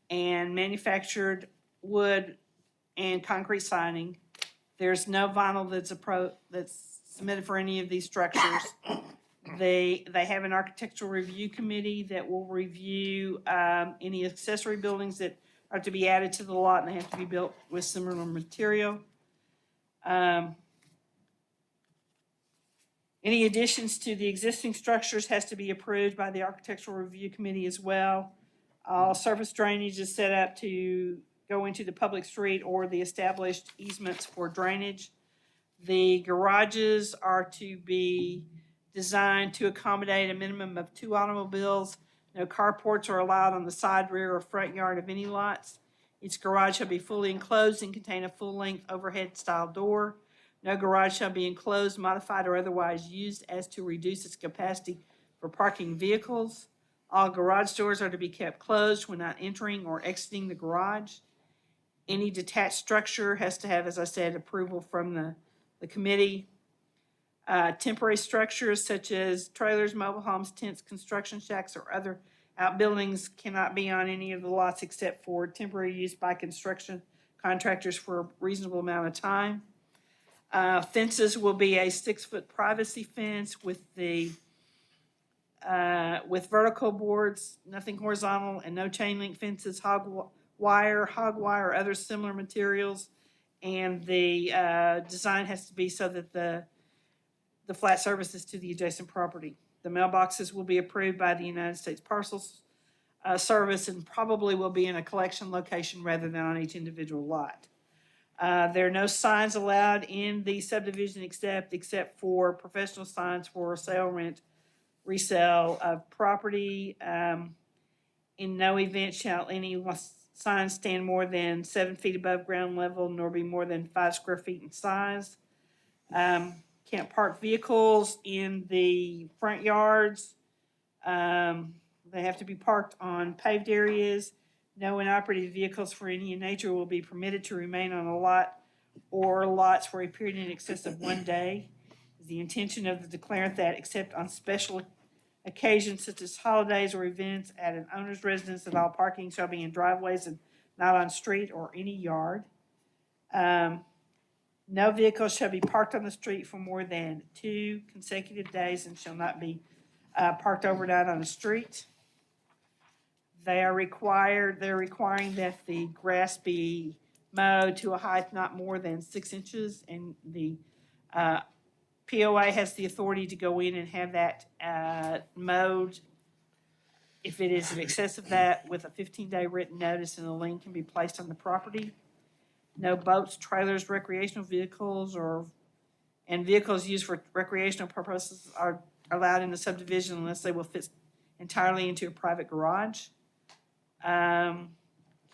and manufactured wood and concrete siding. There's no vinyl that's submitted for any of these structures. They have an architectural review committee that will review any accessory buildings that are to be added to the lot, and they have to be built with similar material. Any additions to the existing structures has to be approved by the architectural review committee as well. All surface drainage is set up to go into the public street or the established easements for drainage. The garages are to be designed to accommodate a minimum of 2 automobiles. No carports are allowed on the side, rear, or front yard of any lots. Each garage shall be fully enclosed and contain a full-length overhead-style door. No garage shall be enclosed, modified, or otherwise used as to reduce its capacity for parking vehicles. All garage doors are to be kept closed when not entering or exiting the garage. Any detached structure has to have, as I said, approval from the committee. Temporary structures such as trailers, mobile homes, tents, construction shacks, or other outbuildings cannot be on any of the lots except for temporary use by construction contractors for a reasonable amount of time. Fences will be a 6-foot privacy fence with vertical boards, nothing horizontal, and no chain link fences, hog wire, other similar materials. And the design has to be so that the flat surface is to the adjacent property. The mailboxes will be approved by the United States Parcels Service and probably will be in a collection location rather than on each individual lot. There are no signs allowed in the subdivision except for professional signs for sale, rent, resale of property. In no event shall any sign stand more than 7 feet above ground level, nor be more than 5 square feet in size. Can't park vehicles in the front yards. They have to be parked on paved areas. No inoperative vehicles for any nature will be permitted to remain on a lot or lots for a period in excess of 1 day. The intention of the declarant that except on special occasions such as holidays or events at an owner's residence, that all parking shall be in driveways and not on street or any yard. No vehicles shall be parked on the street for more than 2 consecutive days and shall not be parked overnight on the street. They're requiring that the grass be mowed to a height not more than 6 inches, and the POA has the authority to go in and have that mowed if it is in excess of that with a 15-day written notice, and a lien can be placed on the property. No boats, trailers, recreational vehicles, and vehicles used for recreational purposes are allowed in the subdivision unless they will fit entirely into a private garage. Can't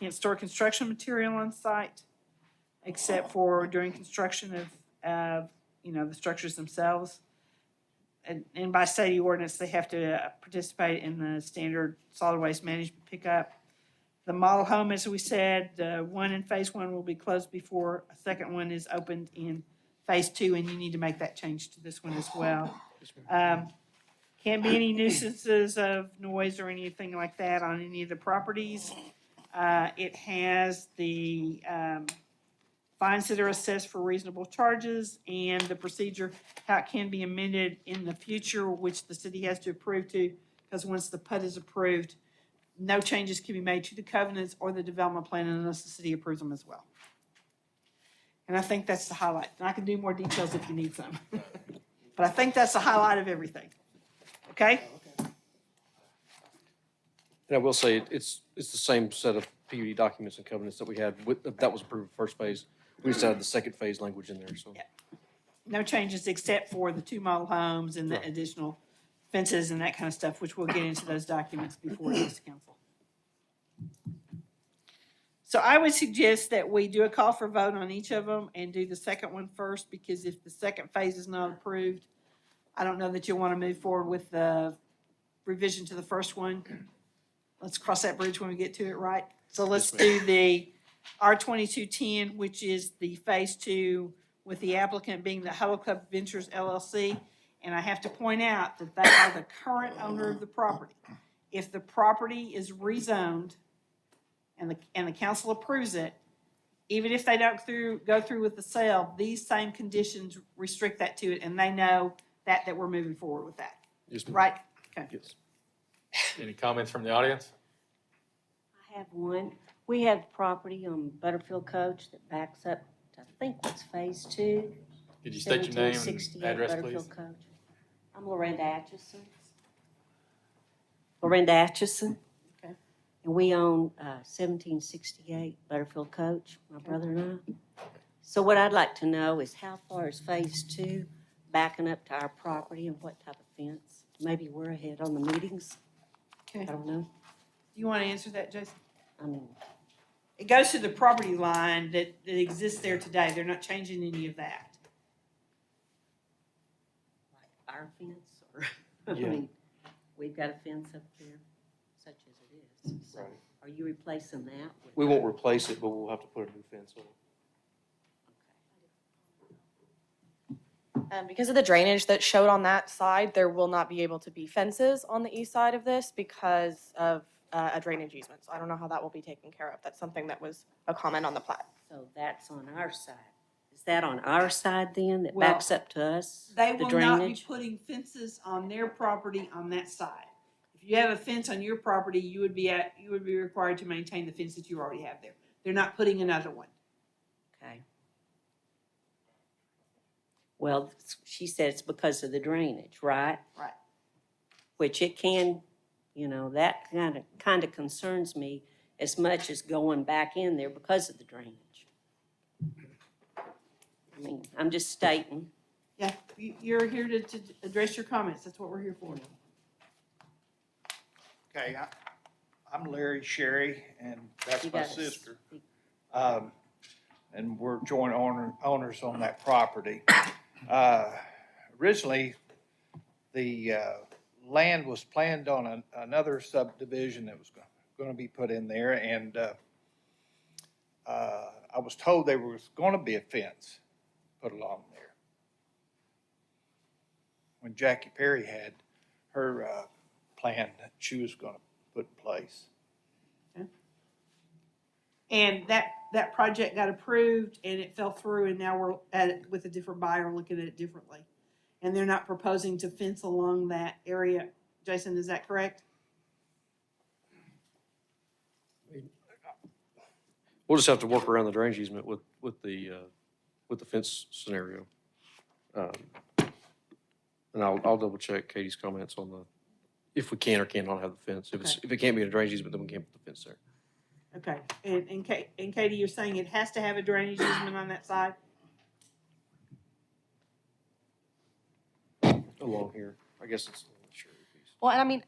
store construction material on site except for during construction of the structures themselves. And by state ordinance, they have to participate in the standard solid waste management pickup. The model home, as we said, one in phase one will be closed before a second one is opened in phase two, and you need to make that change to this one as well. Can't be any nuisances of noise or anything like that on any of the properties. It has the fines that are assessed for reasonable charges and the procedure, how it can be amended in the future, which the city has to approve to, because once the PUD is approved, no changes can be made to the covenants or the development plan unless the city approves them as well. And I think that's the highlight. And I can do more details if you need some. But I think that's the highlight of everything. Okay? And I will say, it's the same set of PUD documents and covenants that we had, that was approved first phase. We just added the second phase language in there, so. Yeah. No changes except for the two model homes and the Right. additional fences and that kind of stuff, which we'll get into those documents before it goes to council. So I would suggest that we do a call for vote on each of them and do the second one first, because if the second phase is not approved, I don't know that you'll want to move forward with the revision to the first one. Let's cross that bridge when we get to it, right? So let's do the R2210, which is the phase two, with the applicant being the Hello Club Ventures LLC. And I have to point out that they are the current owner of the property. If the property is rezoned and the council approves it, even if they don't go through with the sale, these same conditions restrict that to it, and they know that we're moving forward with that. Yes, ma'am. Right? Okay. Yes. Any comments from the audience? I have one. We have property on Butterfield Coach that backs up to, I think that's phase two. Could you state your name and 1768 address, Butterfield please? Coach. I'm Lorenda Atchison. Lorenda Atchison. Okay. And we own 1768 Butterfield Coach, my brother and I. So what I'd like to know is how far is phase two backing up to our property and what type of fence? Maybe we're ahead on the meetings. Okay. I don't know. Do you want to answer that, Jason? I mean, It goes to the property line that exists there today. They're not changing any of that. like our fence or, I Yeah. mean, we've got a fence up there such as it is. So Right. are you replacing that with? We won't replace it, but we'll have to put a new fence on it. Because of the drainage that showed on that side, there will not be able to be fences on the east side of this because of a drainage easement. So I don't know how that will be taken care of. That's something that was a comment on the plat. So that's on our side. Is that on our side then that Well, backs up to us? They the will not be drainage? putting fences on their property on that side. If you have a fence on your property, you would be required to maintain the fence that you already have there. They're not putting another one. Okay. Well, she said it's because of the drainage, right? Right. Which it can, that kind of concerns me as much as going back in there because of the drainage. I mean, I'm just stating. Yeah, you're here to address your comments. That's what we're here for. Okay, I'm Larry Sherry, and that's You my gotta sister. speak. And we're joint owners on that property. Originally, the land was planned on another subdivision that was going to be put in there, and I was told there was going to be a fence put along there. When Jackie Perry had her plan that she was going to put in place. And that project got approved and it fell through, and now we're at it with a different buyer looking at it differently. And they're not proposing to fence along that area. Jason, is that correct? We'll just have to work around the drainage easement with the fence scenario. And I'll double check Katie's comments on if we can or cannot have the fence. If it can't be a drainage easement, then we can't put the fence there. Okay, and Katie, you're saying it has to have a drainage easement on that side? Along here, I guess it's. Well, and I mean,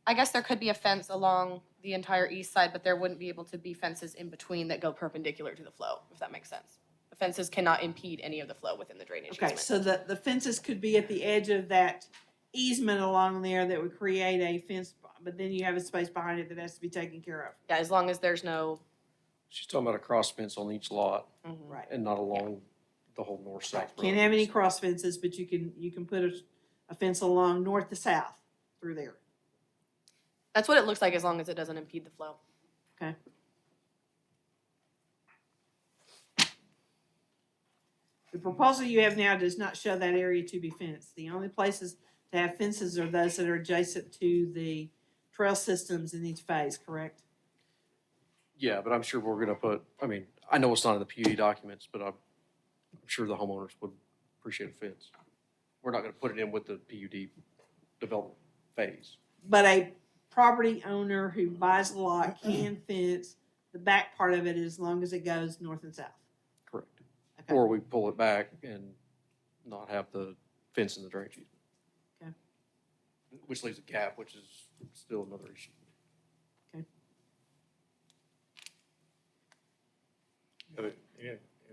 I guess there could be a fence along the entire east side, but there wouldn't be able to be fences in between that go perpendicular to the flow, if that makes sense. The fences cannot impede any of the flow within the drainage Okay, easement. so the fences could be at the edge of that easement along there that would create a fence but then you have a space behind it that has to be taken care of. Yeah, as long as there's no, She's talking about a cross fence on each lot Right. and not along the whole north-south road. Can't have any cross fences, but you can put a fence along north to south through there. that's what it looks like as long as it doesn't impede the flow. Okay. The proposal you have now does not show that area to be fenced. The only places to have fences are those that are adjacent to the trail systems in each phase, correct? Yeah, but I'm sure we're gonna put, I mean, I know it's not in the PUD documents, but I'm sure the homeowners would appreciate a fence. We're not gonna put it in with the PUD development phase. But a property owner who buys a lot can fence the back part of it as long as it goes north and south. Correct. Okay. Or we pull it back and not have the fence in the drainage easement. Okay. Which leaves a gap, which is still another issue.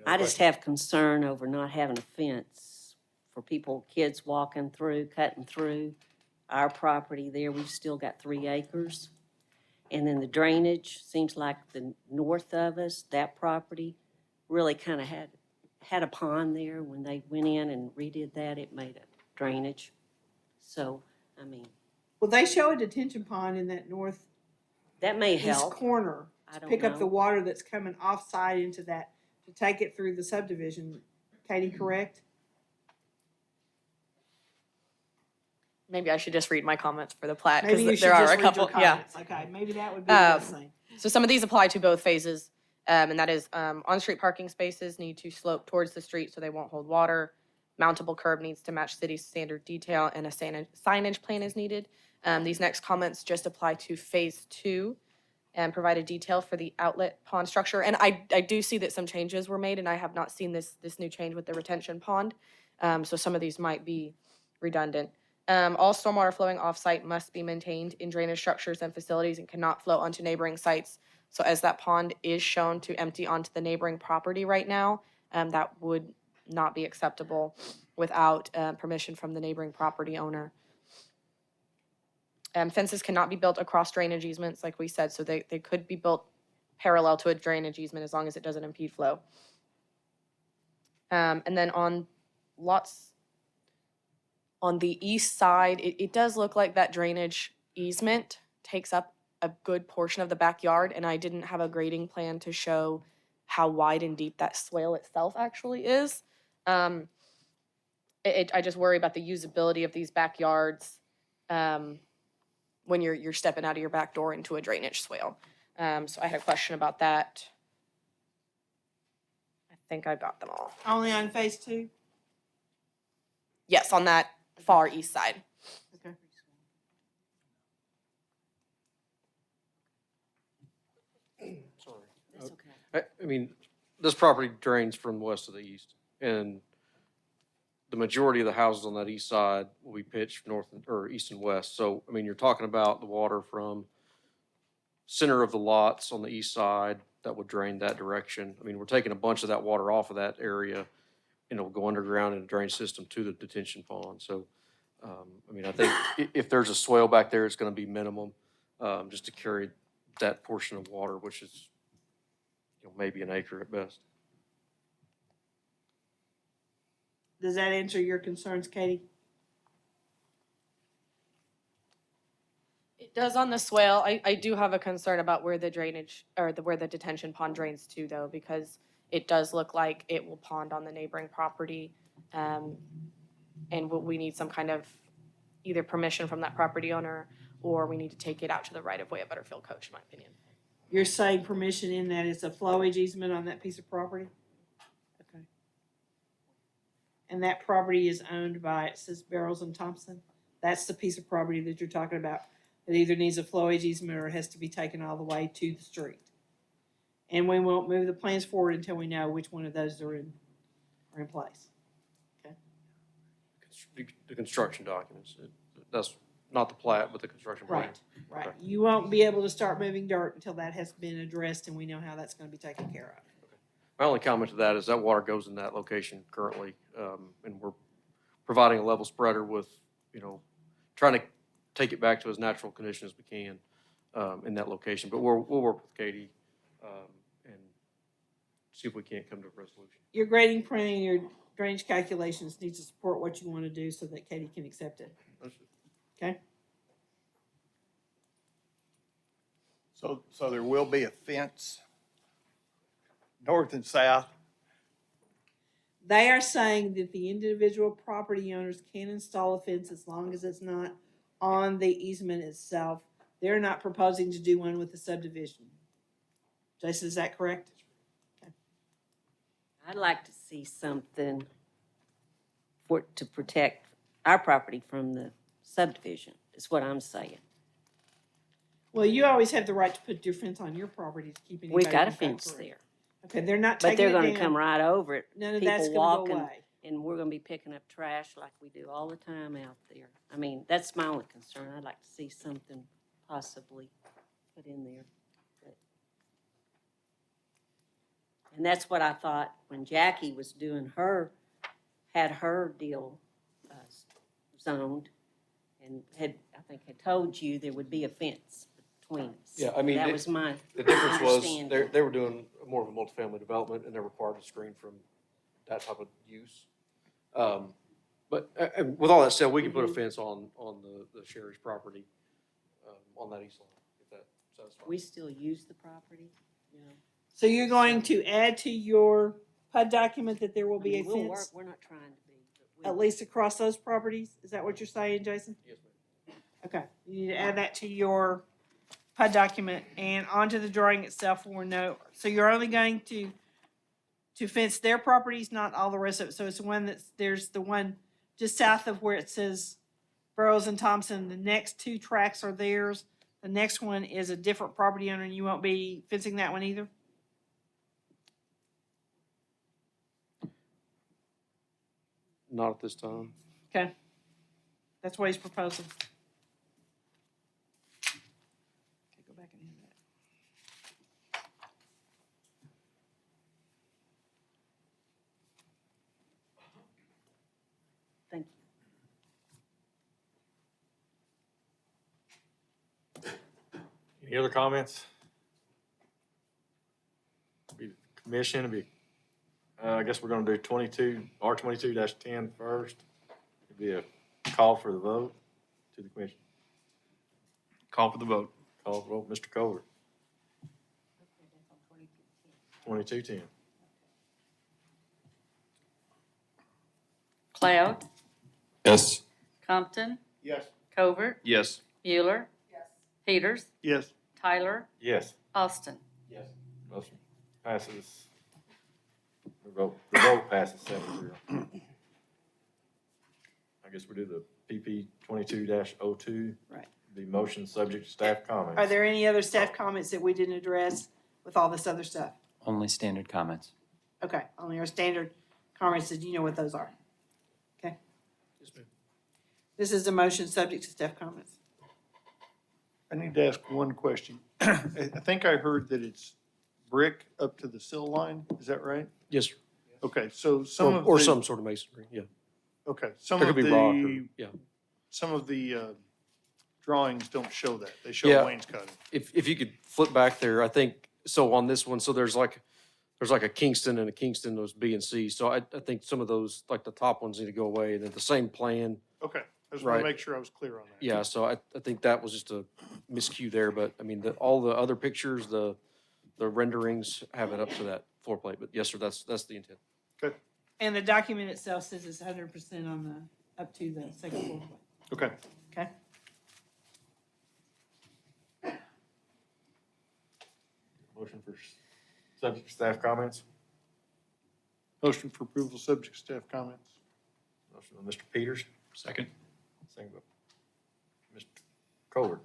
I just have concern over not having a fence for people, kids walking through, cutting through our property there. We've still got 3 acres. And then the drainage, seems like the north of us, that property really kind of had a pond there. When they went in and redid that, it made a drainage. So, I mean, Well, they show a detention pond in that northeast that may help. corner I to don't pick up the know. water that's coming offside into that, to take it through the subdivision. Katie, correct? Maybe I should just read my comments for the plat, Maybe you because should there are just a read your couple, yeah. comments. Okay, maybe that would be the best thing. So some of these apply to both phases, and that is, on-street parking spaces need to slope towards the street so they won't hold water. Mountable curb needs to match city standard detail, and a signage plan is needed. These next comments just apply to phase 2 and provide a detail for the outlet pond structure. And I do see that some changes were made, and I have not seen this new change with the retention pond. So some of these might be redundant. All stormwater flowing off-site must be maintained in drainage structures and facilities and cannot flow onto neighboring sites. So as that pond is shown to empty onto the neighboring property right now, that would not be acceptable without permission from the neighboring property owner. Fences cannot be built across drainage easements, like we said, so they could be built parallel to a drainage easement as long as it doesn't impede flow. And then on lots on the east side, it does look like that drainage easement takes up a good portion of the backyard, and I didn't have a grading plan to show how wide and deep that swale itself actually is. I just worry about the usability of these backyards when you're stepping out of your back door into a drainage swale. So I had a question about that. I think I got them all. Only on phase 2? Yes, on that far east side. Okay. Sorry. That's okay. I mean, this property drains from west to the east, and the majority of the houses on that east side will be pitched north or east and west. So, I mean, you're talking about the water from center of the lots on the east side that would drain that direction. I mean, we're taking a bunch of that water off of that area, and it'll go underground in a drain system to the detention pond. So, I mean, I think if there's a swale back there, it's gonna be minimum, just to carry that portion of water, which is, you know, maybe an acre at best. Does that answer your concerns, Katie? It does on the swale. I do have a concern about where the drainage, or where the detention pond drains to though, because it does look like it will pond on the neighboring property. And we need some kind of either permission from that property owner, or we need to take it out to the right of way at Butterfield Coach, in my opinion. You're saying permission in that it's a flowage easement on that piece of property? Okay. And that property is owned by, it says Barrows and Thompson? That's the piece of property that you're talking about that either needs a flowage easement or has to be taken all the way to the street. And we won't move the plans forward until we know which one of those are in place. Okay. The construction documents, that's not the plat, but the construction plan. Right. You won't be able to start moving dirt until that has been addressed and we know how that's gonna be taken care of. My only comment to that is that water goes in that location currently, and we're providing a level spreader with, you know, trying to take it back to as natural condition as we can in that location. But we'll work with Katie and see if we can't come to a resolution. Your grading plan and your drainage calculations need to support what you want to do so that Katie can accept it. Okay? So there will be a fence north and south. They are saying that the individual property owners can install a fence as long as it's not on the easement itself. They're not proposing to do one with the subdivision. Jason, is that correct? I'd like to see something to protect our property from the subdivision, is what I'm saying. Well, you always have the right to put your fence on your property to keep anybody. We've got a from fence back through. there. Okay, they're not But taking they're it gonna down. come right over it. None of that's People gonna go walking, away. and we're gonna be picking up trash like we do all the time out there. I mean, that's my only concern. I'd like to see something possibly put in there. And that's what I thought when Jackie was doing had her deal zoned, and I think had told you there would be a fence between us. Yeah, I mean, That was my the difference was understanding. they were doing more of a multifamily development and they're required to screen from that type of use. But with all that said, we can put a fence on the Sherry's property on that east line, if that satisfies. We still use the property, you know. So you're going to add to your PUD document that there will be a We'll work, fence we're not trying to be, but we'll. at least across those properties? Is that what you're saying, Jason? Yes, ma'am. Okay, you need to add that to your PUD document and onto the drawing itself or no. So you're only going to fence their properties, not all the rest of it. So it's the one there's the one just south of where it says Burroughs and Thompson. The next two tracks are theirs. The next one is a different property owner and you won't be fencing that one either? Not at this time. Okay. That's what he's proposing. Okay, go back and hand that. Thank you. Any other comments? Be the commission, I guess we're gonna do R22-10 first. It'd be a call for the vote to the commission. Call for the vote. Call for the vote, Mr. Covert. 2210. Cloud, Yes. Compton, Yes. Covert, Yes. Mueller, Peters, Yes. Tyler, Yes. Austin. Yes. Motion passes. The vote passes 7-0. I guess we do the PP 22-02. Right. The motion subject to staff comments. Are there any other staff comments that we didn't address with all this other stuff? Only standard comments. Okay, only our standard comments, did you know what those are? Okay. Yes, ma'am. This is a motion subject to staff comments. I need to ask one question. I think I heard that it's brick up to the sill line. Is that right? Yes, sir. Okay, so some of Or the. some sort of masonry, yeah. Okay, some There of could be rock or, the, yeah. some of the drawings don't show that. They show Yeah. wainscoting. If you could flip back there, I think, so on this one, so there's like a Kingston and a Kingston, those B and C. So I think some of those, like the top ones need to go away. And then the same plan, Okay, I just want Right. to make sure I was clear on that. yeah, so I think that was just a miscue there. But I mean, all the other pictures, the renderings have it up to that floor plate. But yes, sir, that's the intent. Good, And the document itself says it's 100% on the, up to the second floor. okay. Okay? Motion for subject to staff comments. Motion for approval, subject to staff comments. Motion by Mr. Peters, Second. second by Mr. Covert.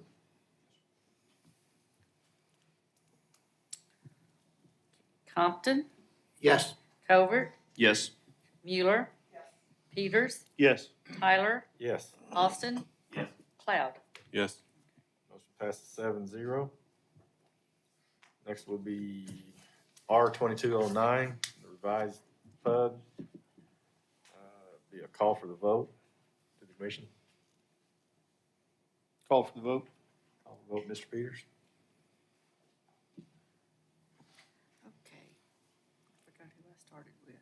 Compton, Yes. Covert, Yes. Mueller, Peters, Yes. Tyler, Yes. Austin, Cloud. Yes. Motion passes 7-0. Next will be R2209, the revised PUD. Be a call for the vote to the commission. Call for the vote. Call for the vote, Mr. Peters. Okay. Forgot who I started with.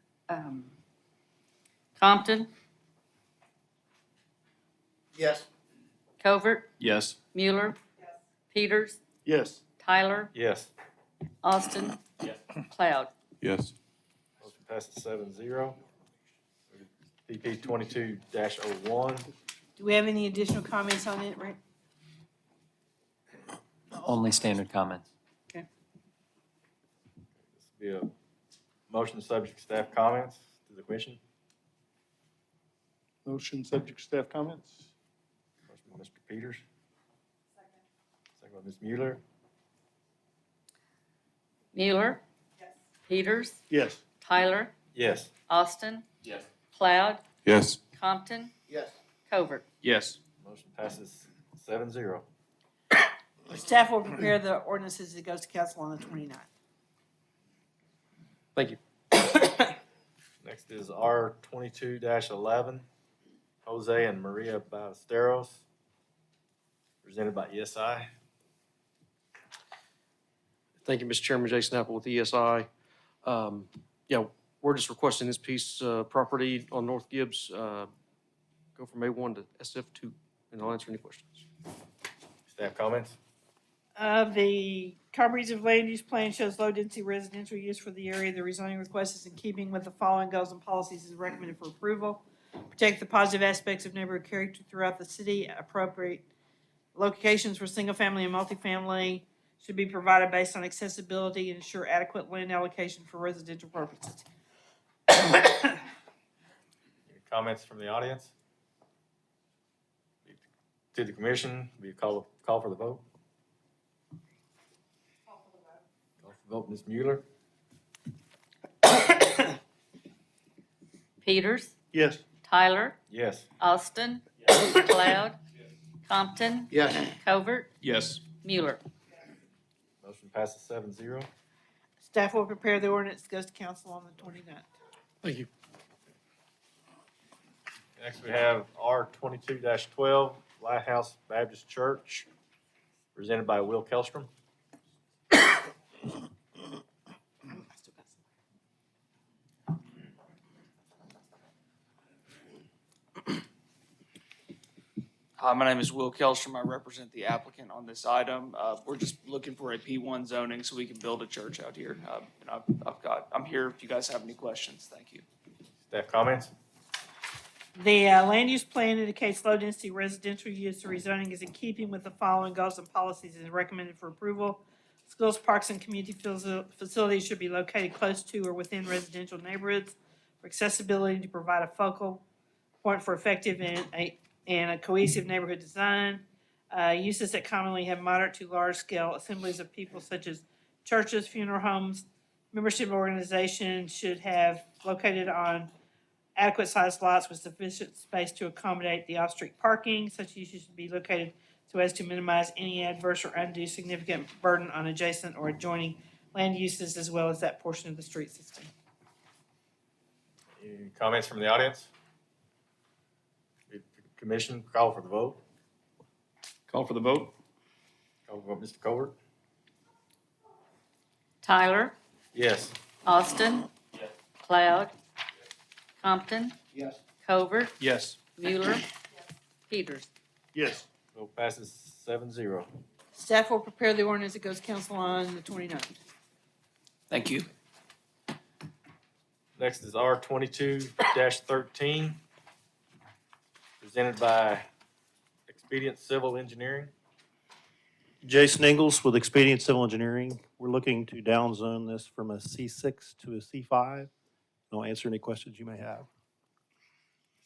Compton, Yes. Covert, Yes. Mueller, Peters, Yes. Tyler, Yes. Austin, Cloud. Yes. Motion passes 7-0. PP 22-01. Do we have any additional comments on it, Rick? Only standard comments. Okay. This will be a motion subject to staff comments to the commission. Motion subject to staff comments. First by Mr. Peters. Second by Ms. Mueller. Mueller, Peters, Yes. Tyler, Yes. Austin, Yes. Cloud, Yes. Compton, Yes. Covert. Yes. Motion passes 7-0. Staff will prepare the ordinances that goes to council on the 29th. Thank you. Next is R 22-11, Jose and Maria Ballesteros, presented by ESI. Thank you, Mr. Chairman. Jason Apple with ESI. Yeah, we're just requesting this piece of property on North Gibbs, go from A1 to SF2, and I'll answer any questions. Staff comments? The comprehensive land use plan shows low-density residential use for the area. The rezoning request is in keeping with the following goals and policies is recommended for approval. Protect the positive aspects of neighborhood character throughout the city. Appropriate locations for single-family and multifamily should be provided based on accessibility and ensure adequate land allocation for residential purposes. Any comments from the audience? To the commission, we call for the vote. Call for the vote, Ms. Mueller. Peters, Yes. Tyler, Yes. Austin, Cloud, Compton, Yes. Covert, Yes. Mueller. Motion passes 7-0. Staff will prepare the ordinance that goes to council on the 29th. Thank you. Next, we have R 22-12, Lighthouse Baptist Church, presented by Will Kelstrom. Hi, my name is Will Kelstrom. I represent the applicant on this item. We're just looking for a P1 zoning so we can build a church out here. And I'm here if you guys have any questions. Thank you. Staff comments? The land use plan indicates low-density residential use. The rezoning is in keeping with the following goals and policies and is recommended for approval. Schools, parks, and community facilities should be located close to or within residential neighborhoods for accessibility to provide a focal point for effective and a cohesive neighborhood design. Uses that commonly have moderate to large-scale assemblies of people such as churches, funeral homes, membership organizations should have located on adequate sized lots with sufficient space to accommodate the off-street parking. Such uses should be located so as to minimize any adverse or undue significant burden on adjacent or adjoining land uses as well as that portion of the street system. Any comments from the audience? Commission, call for the vote. Call for the vote. Call for Mr. Covert. Tyler, Yes. Austin, Cloud, Compton, Yes. Covert, Yes. Mueller, Peters. Yes. Vote passes 7-0. Staff will prepare the ordinance that goes to council on the 29th. Thank you. Next is R 22-13, presented by Expedient Civil Engineering. Jason Ingles with Expedient Civil Engineering. We're looking to downzone this from a C6 to a C5. I'll answer any questions you may have.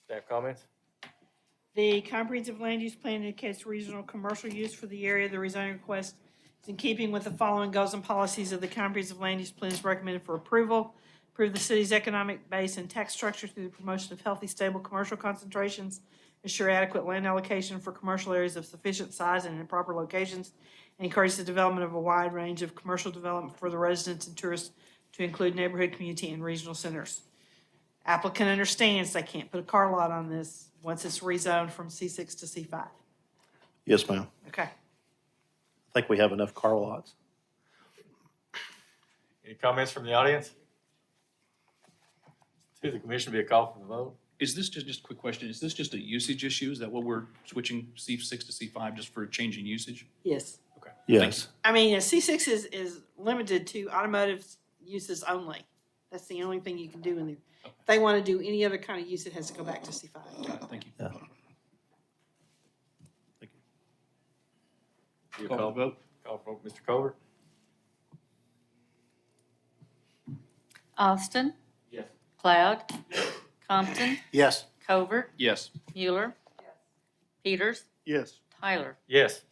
Staff comments? The comprehensive land use plan indicates regional commercial use for the area. The rezoning request is in keeping with the following goals and policies of the comprehensive land use plan is recommended for approval. Improve the city's economic base and tax structure through the promotion of healthy, stable commercial concentrations. Ensure adequate land allocation for commercial areas of sufficient size and in proper locations. And encourage the development of a wide range of commercial development for the residents and tourists to include neighborhood, community, and regional centers. Applicant understands they can't put a car lot on this once it's rezoned from C6 to C5. Yes, ma'am. Okay. I think we have enough car lots. Any comments from the audience? To the commission, be a call for the vote. Is this just a quick question? Is this just a usage issue? Is that what we're switching C6 to C5 just for a change in usage? Yes. Okay. Yes. I mean, a C6 is limited to automotive uses only. That's the only thing you can do in there. If they want to do any other kind of use, it has to go back to C5. Got it. Thank you. Yeah. Be a Call for the vote. Call for vote, Mr. Covert? Austin, Yes. Cloud, Compton, Yes. Covert, Yes. Mueller, Peters, Yes. Tyler. Yes.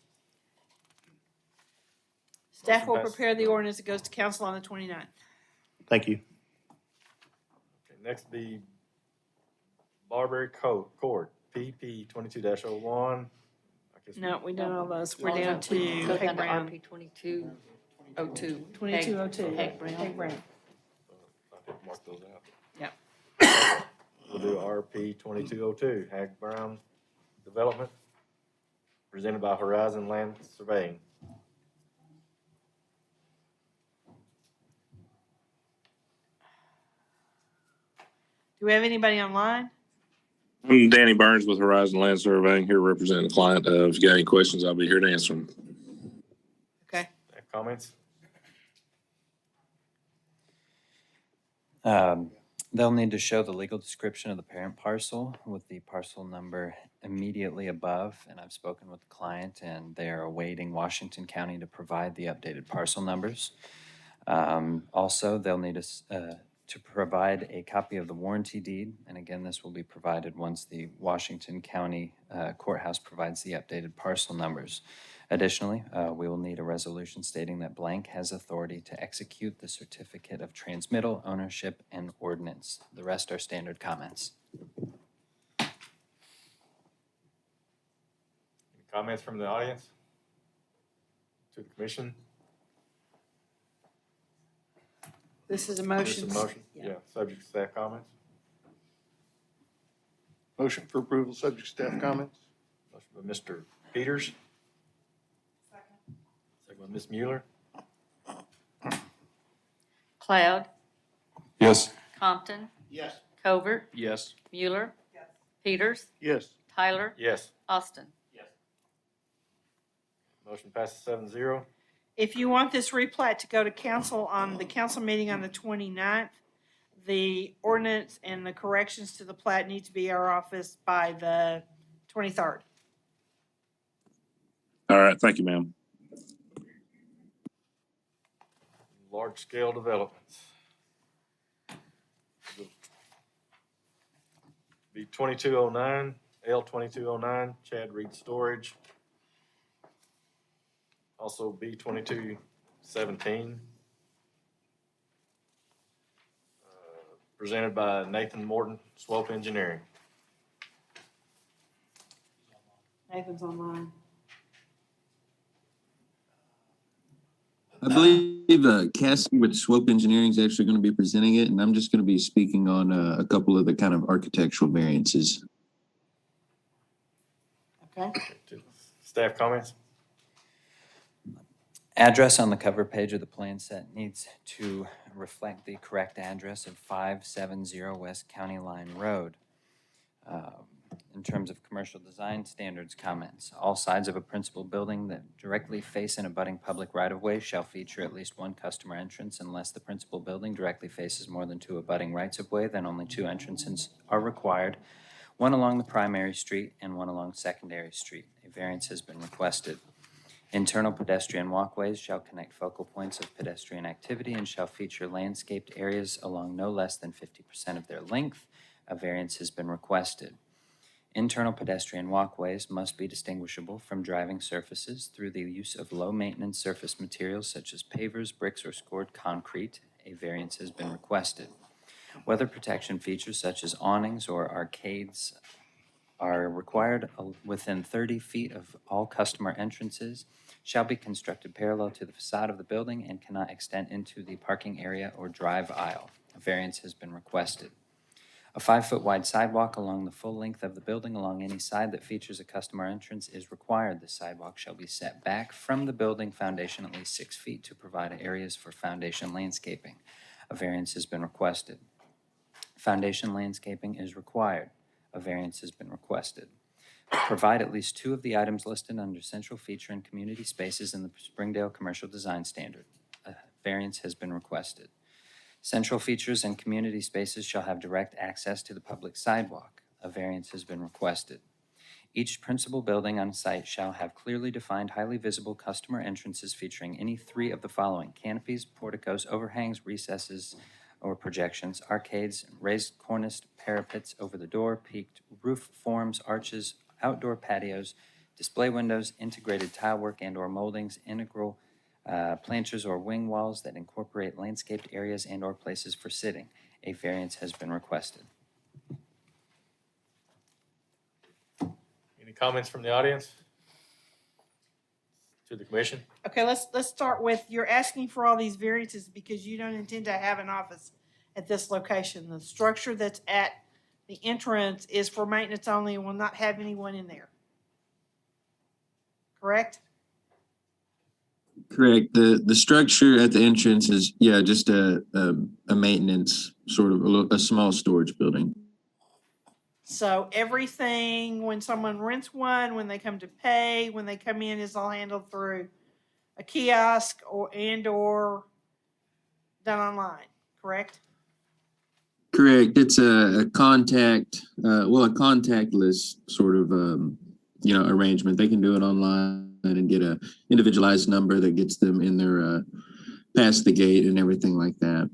Staff Motion will passes. prepare the ordinance. It goes to council on the 29th. Thank you. Okay, next be Barbary Court, PP 22-01. I guess we- No, we done all those. We're Go down to down Peg to Brown. RP 2202. 2202. Peg Brown. Peg Brown. I didn't mark those out. Yep. We'll do RP 2202, Hag Brown Development, presented by Horizon Land Surveying. Do we have anybody online? I'm Danny Burns with Horizon Land Surveying, here representing the client. If you got any questions, I'll be here to answer them. Okay. Comments? They'll need to show the legal description of the parent parcel with the parcel number immediately above. And I've spoken with the client and they are awaiting Washington County to provide the updated parcel numbers. Also, they'll need us to provide a copy of the warranty deed. And again, this will be provided once the Washington County courthouse provides the updated parcel numbers. Additionally, we will need a resolution stating that blank has authority to execute the certificate of transmittal, ownership, and ordinance. The rest are standard comments. Any comments from the audience? To the commission? This is a This motion. is a motion? Yeah, subject to staff comments. Motion for approval, subject to staff comments? Motion by Mr. Peters. Second by Ms. Mueller. Cloud, Yes. Compton, Yes. Covert, Yes. Mueller, Peters, Yes. Tyler, Yes. Austin. Motion passes 7-0. If you want this replat to go to council on the council meeting on the 29th, the ordinance and the corrections to the plat need to be at our office by the 23rd. All right, thank you, ma'am. Large-scale developments. Be 2209, L 2209, Chad Reed Storage. Also B 2217. Presented by Nathan Morton, Swope Engineering. Nathan's online. I believe Cassie with Swope Engineering is actually going to be presenting it, and I'm just going to be speaking on a couple of the kind of architectural variances. Okay. Staff comments? Address on the cover page of the plan set needs to reflect the correct address of 570 West County Line Road. In terms of commercial design standards comments, all sides of a principal building that directly face an abutting public right-of-way shall feature at least one customer entrance unless the principal building directly faces more than two abutting rights-of-way, then only two entrances are required, one along the primary street and one along secondary street. A variance has been requested. Internal pedestrian walkways shall connect focal points of pedestrian activity and shall feature landscaped areas along no less than 50% of their length. A variance has been requested. Internal pedestrian walkways must be distinguishable from driving surfaces through the use of low-maintenance surface materials such as pavers, bricks, or scored concrete. A variance has been requested. Weather protection features such as awnings or arcades are required within 30 feet of all customer entrances, shall be constructed parallel to the facade of the building, and cannot extend into the parking area or drive aisle. A variance has been requested. A 5-foot wide sidewalk along the full length of the building along any side that features a customer entrance is required. The sidewalk shall be set back from the building foundation at least 6 feet to provide areas for foundation landscaping. A variance has been requested. Foundation landscaping is required. A variance has been requested. Provide at least 2 of the items listed under central feature and community spaces in the Springdale Commercial Design Standard. A variance has been requested. Central features and community spaces shall have direct access to the public sidewalk. A variance has been requested. Each principal building on site shall have clearly defined, highly visible customer entrances featuring any 3 of the following: canopies, porticos, overhangs, recesses or projections, arcades, raised corniced parapets over the door, peaked roof forms, arches, outdoor patios, display windows, integrated tile work and/or moldings, integral planters or wing walls that incorporate landscaped areas and/or places for sitting. A variance has been requested. Any comments from the audience? To the commission? Okay, let's start with, you're asking for all these variances because you don't intend to have an office at this location. The structure that's at the entrance is for maintenance only and will not have anyone in there. Correct? Correct. The structure at the entrance is, yeah, just a maintenance, sort of a small storage building. So everything, when someone rents one, when they come to pay, when they come in, is all handled through a kiosk or done online, correct? Correct. It's a contactless sort of, arrangement. They can do it online and get a individualized number that gets them in their, past the gate and everything like that.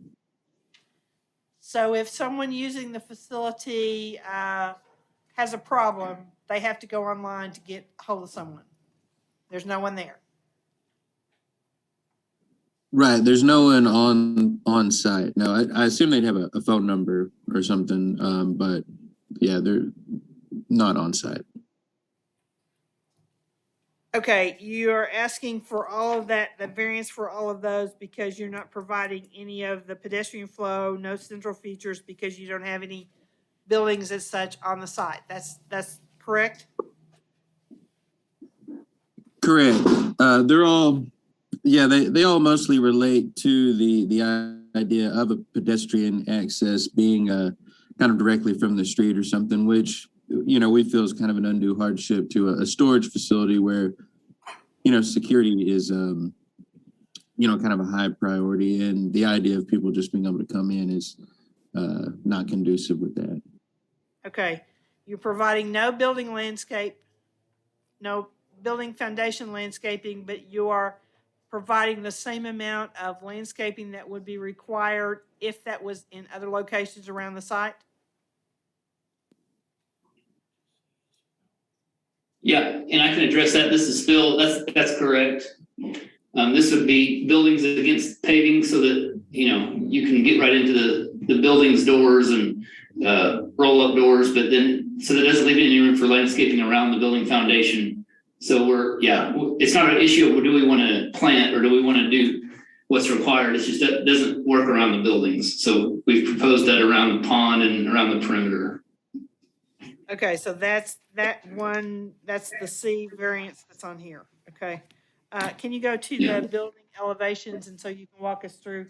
So if someone using the facility has a problem, they have to go online to get hold of someone. There's no one there. Right. There's no one on site. No, I assume they'd have a phone number or something, but yeah, they're not on site. Okay, you're asking for all of that, the variance for all of those because you're not providing any of the pedestrian flow, no central features because you don't have any buildings as such on the site. That's correct? Correct. They're all, yeah, they all mostly relate to the idea of a pedestrian access being kind of directly from the street or something, which, we feel is kind of an undue hardship to a storage facility where, security is, kind of a high priority. And the idea of people just being able to come in is not conducive with that. Okay, you're providing no building landscape, no building foundation landscaping, but you are providing the same amount of landscaping that would be required if that was in other locations around the site? Yeah, and I can address that. This is Phil. That's correct. This would be buildings against paving so that, you can get right into the building's doors and roll-up doors, but then, so that doesn't leave any room for landscaping around the building foundation. So it's not an issue of do we want to plant or do we want to do what's required. It's just that it doesn't work around the buildings. So we've proposed that around the pond and around the perimeter. Okay, so that's the C variance that's on here, okay? Can you go to the building elevations and so you can walk us through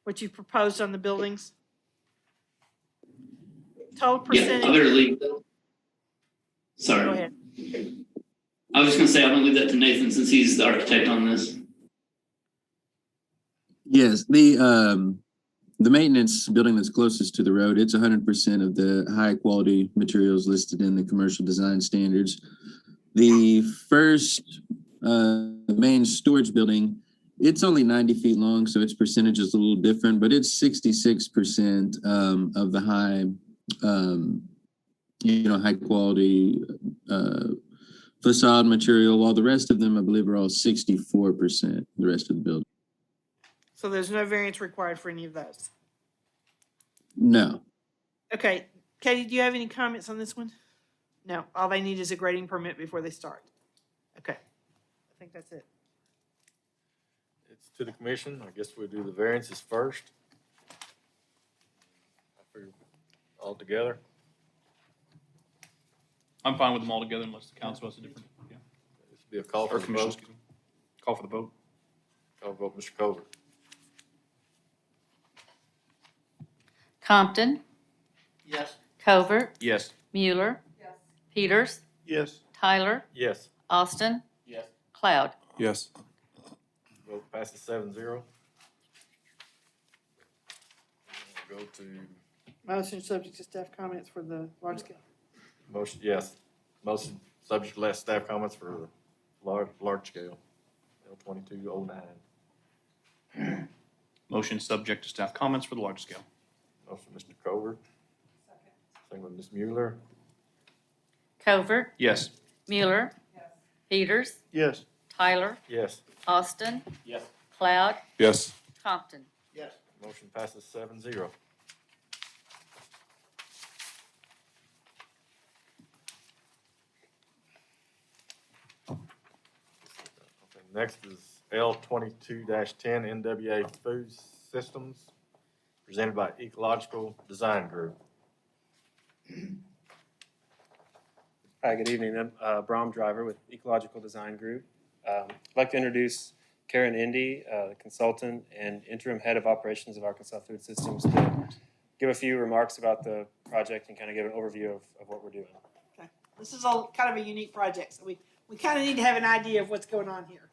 what you proposed on the buildings? Total percentage. Yeah, I better leave. Sorry. Go ahead. I was just gonna say, I'm gonna leave that to Nathan since he's the architect on this. Yes, the maintenance building that's closest to the road, it's 100% of the high quality materials listed in the commercial design standards. The first main storage building, it's only 90 feet long, so its percentage is a little different, but it's 66% of the high quality facade material, while the rest of them, I believe, are all 64%, the rest of the building. So there's no variance required for any of those? No. Okay, Katie, do you have any comments on this one? No, all they need is a grading permit before they start. Okay, I think that's it. It's to the commission. I guess we'll do the variances first. All together? I'm fine with them all together unless the council has a different, yeah. This will be a call for Or the commission, vote. excuse me. Call for the vote. Call vote, Mr. Covert. Compton, Yes. Covert, Yes. Mueller, Peters, Yes. Tyler, Yes. Austin, Yes. Cloud. Yes. Vote passes 7-0. Go to Motion subject to staff comments for the large scale. motion, yes. Motion subject to last staff comments for large scale. L-2209. Motion subject to staff comments for the large scale. Motion, Mr. Covert. Second by Ms. Mueller. Covert, Yes. Mueller, Peters, Yes. Tyler, Yes. Austin, Yes. Cloud, Yes. Compton. Yes. Motion passes 7-0. Okay, next is L-22-10 NWA Food Systems, presented by Ecological Design Group. Hi, good evening. I'm Bram Driver with Ecological Design Group. I'd like to introduce Karen Indy, the consultant and interim head of operations of Arkansas Food Systems, to give a few remarks about the project and kind of give an overview of what we're doing. Okay. This is all kind of a unique project, so we kind of need to have an idea of what's going on here.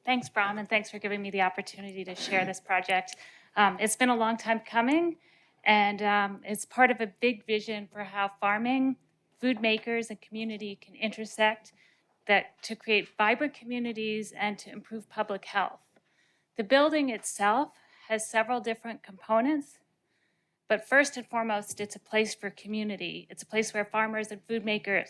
Thanks, Bram, and thanks for giving me the opportunity to share this project. It's been a long time coming, and it's part of a big vision for how farming, food makers, and community can intersect to create vibrant communities and to improve public health. The building itself has several different components, but first and foremost, it's a place for community. It's a place where farmers and food makers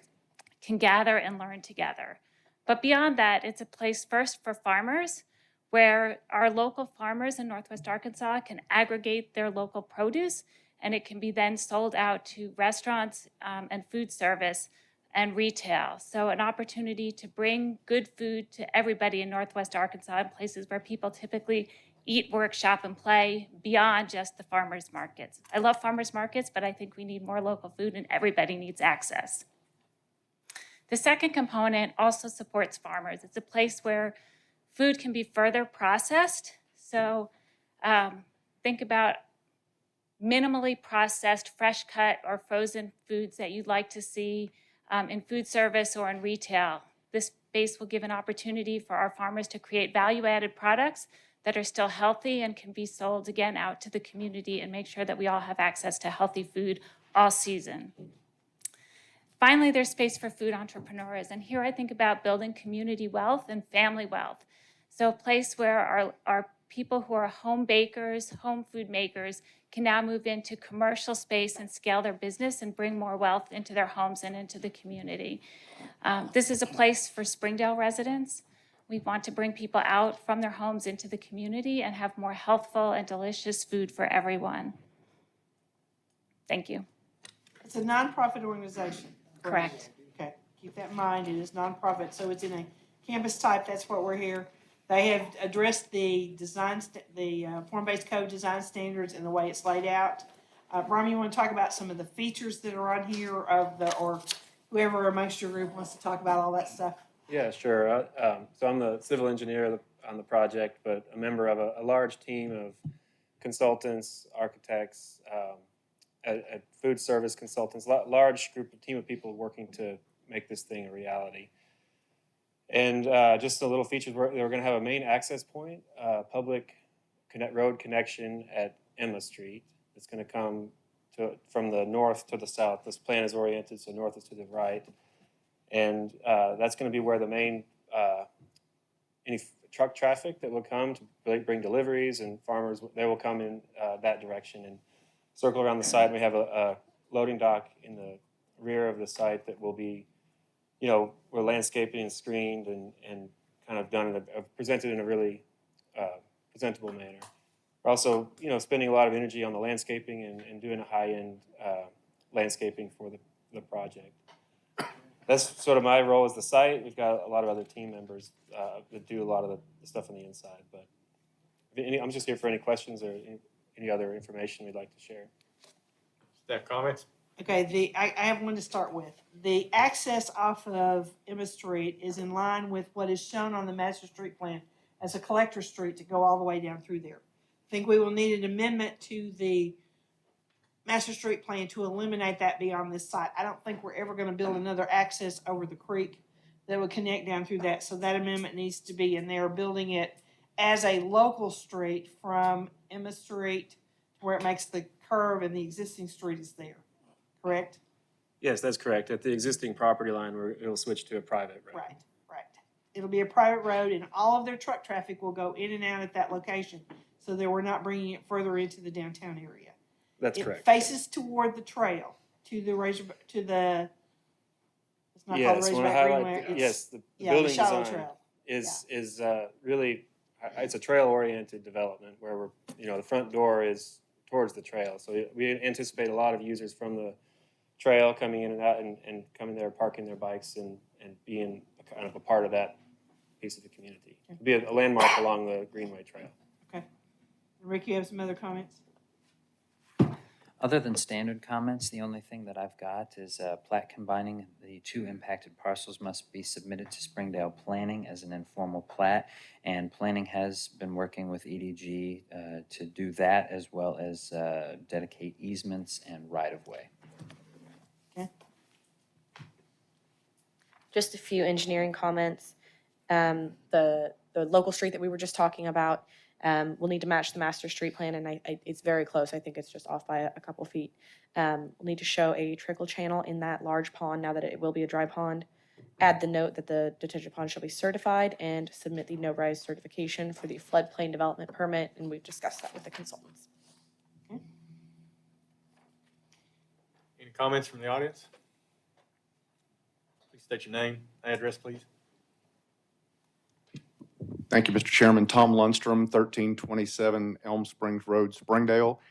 can gather and learn together. But beyond that, it's a place first for farmers, where our local farmers in Northwest Arkansas can aggregate their local produce, and it can be then sold out to restaurants and food service and retail. So an opportunity to bring good food to everybody in Northwest Arkansas in places where people typically eat, work, shop, and play beyond just the farmers markets. I love farmers markets, but I think we need more local food and everybody needs access. The second component also supports farmers. It's a place where food can be further processed. So think about minimally processed, fresh cut, or frozen foods that you'd like to see in food service or in retail. This space will give an opportunity for our farmers to create value-added products that are still healthy and can be sold again out to the community and make sure that we all have access to healthy food all season. Finally, there's space for food entrepreneurs. And here I think about building community wealth and family wealth. So a place where our people who are home bakers, home food makers, can now move into commercial space and scale their business and bring more wealth into their homes and into the community. This is a place for Springdale residents. We want to bring people out from their homes into the community and have more healthful and delicious food for everyone. Thank you. It's a nonprofit organization. Correct. Okay, keep that in mind. It is nonprofit, so it's in a campus type. That's what we're here. They have addressed the form-based code design standards and the way it's laid out. Bram, you want to talk about some of the features that are on here or whoever amongst your group wants to talk about all that stuff? Yeah, sure. So I'm the civil engineer on the project, but a member of a large team of consultants, architects, food service consultants, large team of people working to make this thing a reality. And just a little features, we're going to have a main access point, public road connection at Emma Street. It's going to come from the north to the south. This plan is oriented, so north is to the right. And that's going to be where the main, any truck traffic that will come to bring deliveries and farmers, they will come in that direction and circle around the site. We have a loading dock in the rear of the site that will be, we're landscaping and screened and kind of done, presented in a really presentable manner. We're also, spending a lot of energy on the landscaping and doing a high-end landscaping for the project. That's sort of my role as the site. We've got a lot of other team members that do a lot of the stuff on the inside. But I'm just here for any questions or any other information we'd like to share. Staff comments? Okay, I have one to start with. The access off of Emma Street is in line with what is shown on the master street plan as a collector street to go all the way down through there. I think we will need an amendment to the master street plan to eliminate that beyond this site. I don't think we're ever gonna build another access over the creek that would connect down through that, so that amendment needs to be in there, building it as a local street from Emma Street where it makes the curve and the existing street is there, correct? Yes, that's correct. At the existing property line, it'll switch to a private road. Right, right. It'll be a private road and all of their truck traffic will go in and out at that location, so that we're not bringing it further into the downtown area. That's It correct. faces toward the trail, to the it's not called Yes, the when I Razorback highlight, Greenway, it's, yes, the yeah, building Shiloh design Trail. is really, it's a trail-oriented development where we're, the front door is towards the trail. So we anticipate a lot of users from the trail coming in and out and coming there, parking their bikes and being kind of a part of that piece of the community. It'll be a landmark along the Greenway Trail. Okay. Rick, you have some other comments? Other than standard comments, the only thing that I've got is plat combining the two impacted parcels must be submitted to Springdale Planning as an informal plat. And Planning has been working with EDG to do that, as well as dedicate easements and right-of-way. Okay. Just a few engineering comments. The local street that we were just talking about, we'll need to match the master street plan, and it's very close. I think it's just off by a couple feet. We'll need to show a trickle channel in that large pond now that it will be a dry pond. Add the note that the detention pond shall be certified and submit the no-rise certification for the floodplain development permit, and we've discussed that with the consultants. Any comments from the audience? Please state your name, address, please. Thank you, Mr. Chairman. Tom Lundstrom, 1327 Elm Springs Road, Springdale.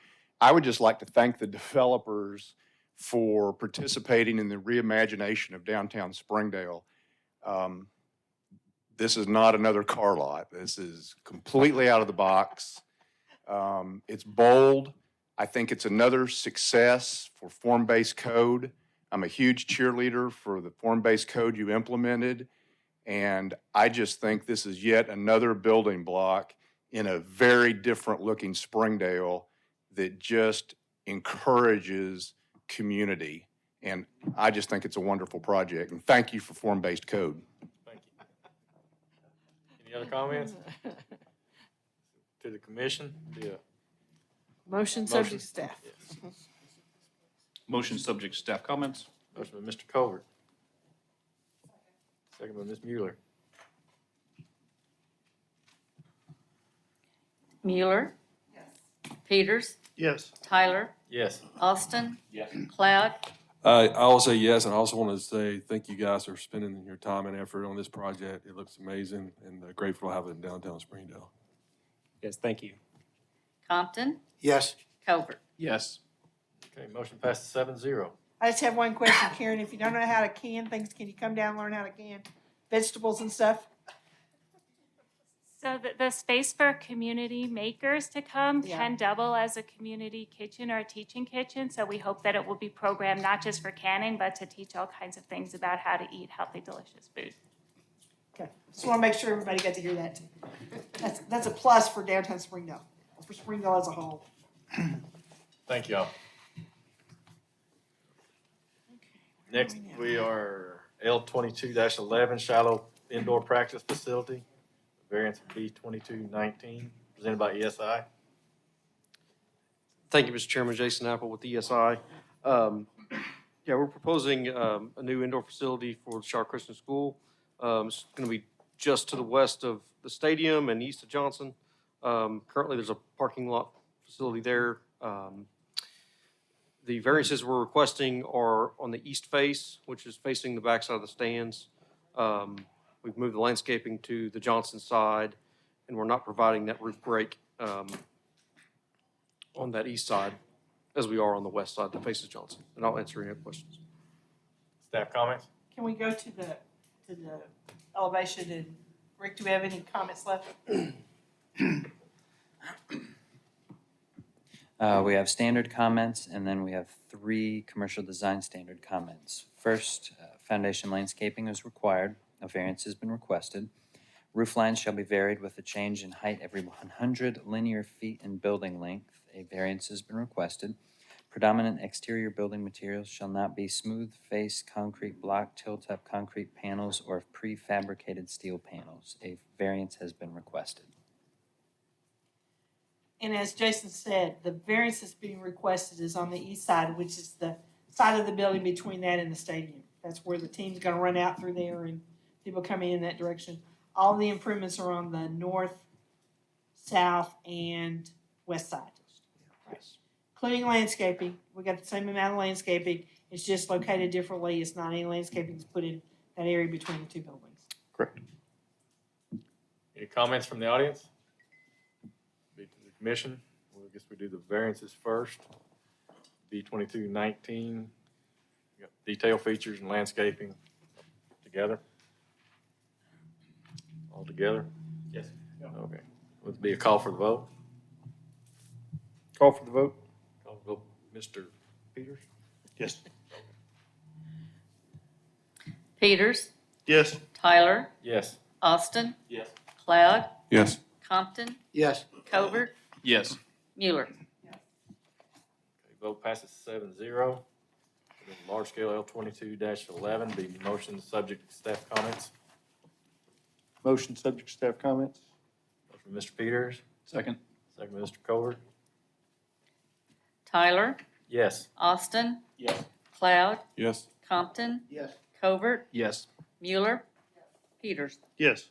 I would just like to thank the developers for participating in the reimagination of downtown Springdale. This is not another car lot. This is completely out of the box. It's bold. I think it's another success for form-based code. I'm a huge cheerleader for the form-based code you implemented. And I just think this is yet another building block in a very different looking Springdale that just encourages community. And I just think it's a wonderful project. And thank you for form-based code. Thank you. Any other comments? To the commission? Yeah. Motion subject to staff. Motion subject to staff comments. Motion by Mr. Covert. Second by Ms. Mueller. Mueller. Yes. Peters. Yes. Tyler. Yes. Austin. Yes. Cloud. I'll say yes, and I also want to say thank you guys for spending your time and effort on this project. It looks amazing, and grateful to have it in downtown Springdale. Yes, thank you. Compton. Yes. Covert. Yes. Okay, motion passes 7-0. I just have one question, Karen. If you don't know how to can things, can you come down and learn how to can vegetables and stuff? So the space for community makers to come can double as a community kitchen or a teaching kitchen. So we hope that it will be programmed not just for canning, but to teach all kinds of things about how to eat healthy, delicious food. Okay, just want to make sure everybody got to hear that. That's a plus for downtown Springdale, for Springdale as a whole. Thank y'all. Next, we are L22-11 Shallow Indoor Practice Facility, variance B2219, presented by ESI. Thank you, Mr. Chairman. Jason Apple with ESI. We're proposing a new indoor facility for the Sharp Christian School. It's going to be just to the west of the stadium and east of Johnson. Currently, there's a parking lot facility there. The variances we're requesting are on the east face, which is facing the backside of the stands. We've moved the landscaping to the Johnson side, and we're not providing that roof break on that east side as we are on the west side that faces Johnson. And I'll answer any questions. Staff comments? Can we go to the elevation, and Rick, do we have any comments left? We have standard comments, and then we have 3 commercial design standard comments. First, foundation landscaping is required. A variance has been requested. Roof lines shall be varied with a change in height every 100 linear feet in building length. A variance has been requested. Predominant exterior building materials shall not be smooth face concrete block, tilt-up concrete panels, or prefabricated steel panels. A variance has been requested. And as Jason said, the variance that's being requested is on the east side, which is the side of the building between that and the stadium. That's where the team's gonna run out through there and people coming in that direction. All the improvements are on the north, south, and west side. Yes. Including landscaping, we got the same amount of landscaping, it's just located differently, it's not any landscaping that's put in that area between the 2 buildings. Correct. Any comments from the audience? Be to the commission. Well, I guess we do the variances first. B 2219. We got detail features and landscaping together. All together? Yes. Okay. Would be a call for the vote? Call for the vote. Call for the vote. Mr. Peters? Yes. Peters, Yes. Tyler, Yes. Austin, Yes. Cloud, Yes. Compton, Yes. Covert, Yes. Mueller. Okay, vote passes 7-0. Large scale L 22-11, be motion subject to staff comments. Motion subject to staff comments? Motion from Mr. Peters, Second. second by Mr. Covert. Tyler, Yes. Austin, Yes. Cloud, Yes. Compton, Yes. Covert, Yes. Mueller, Peters. Yes.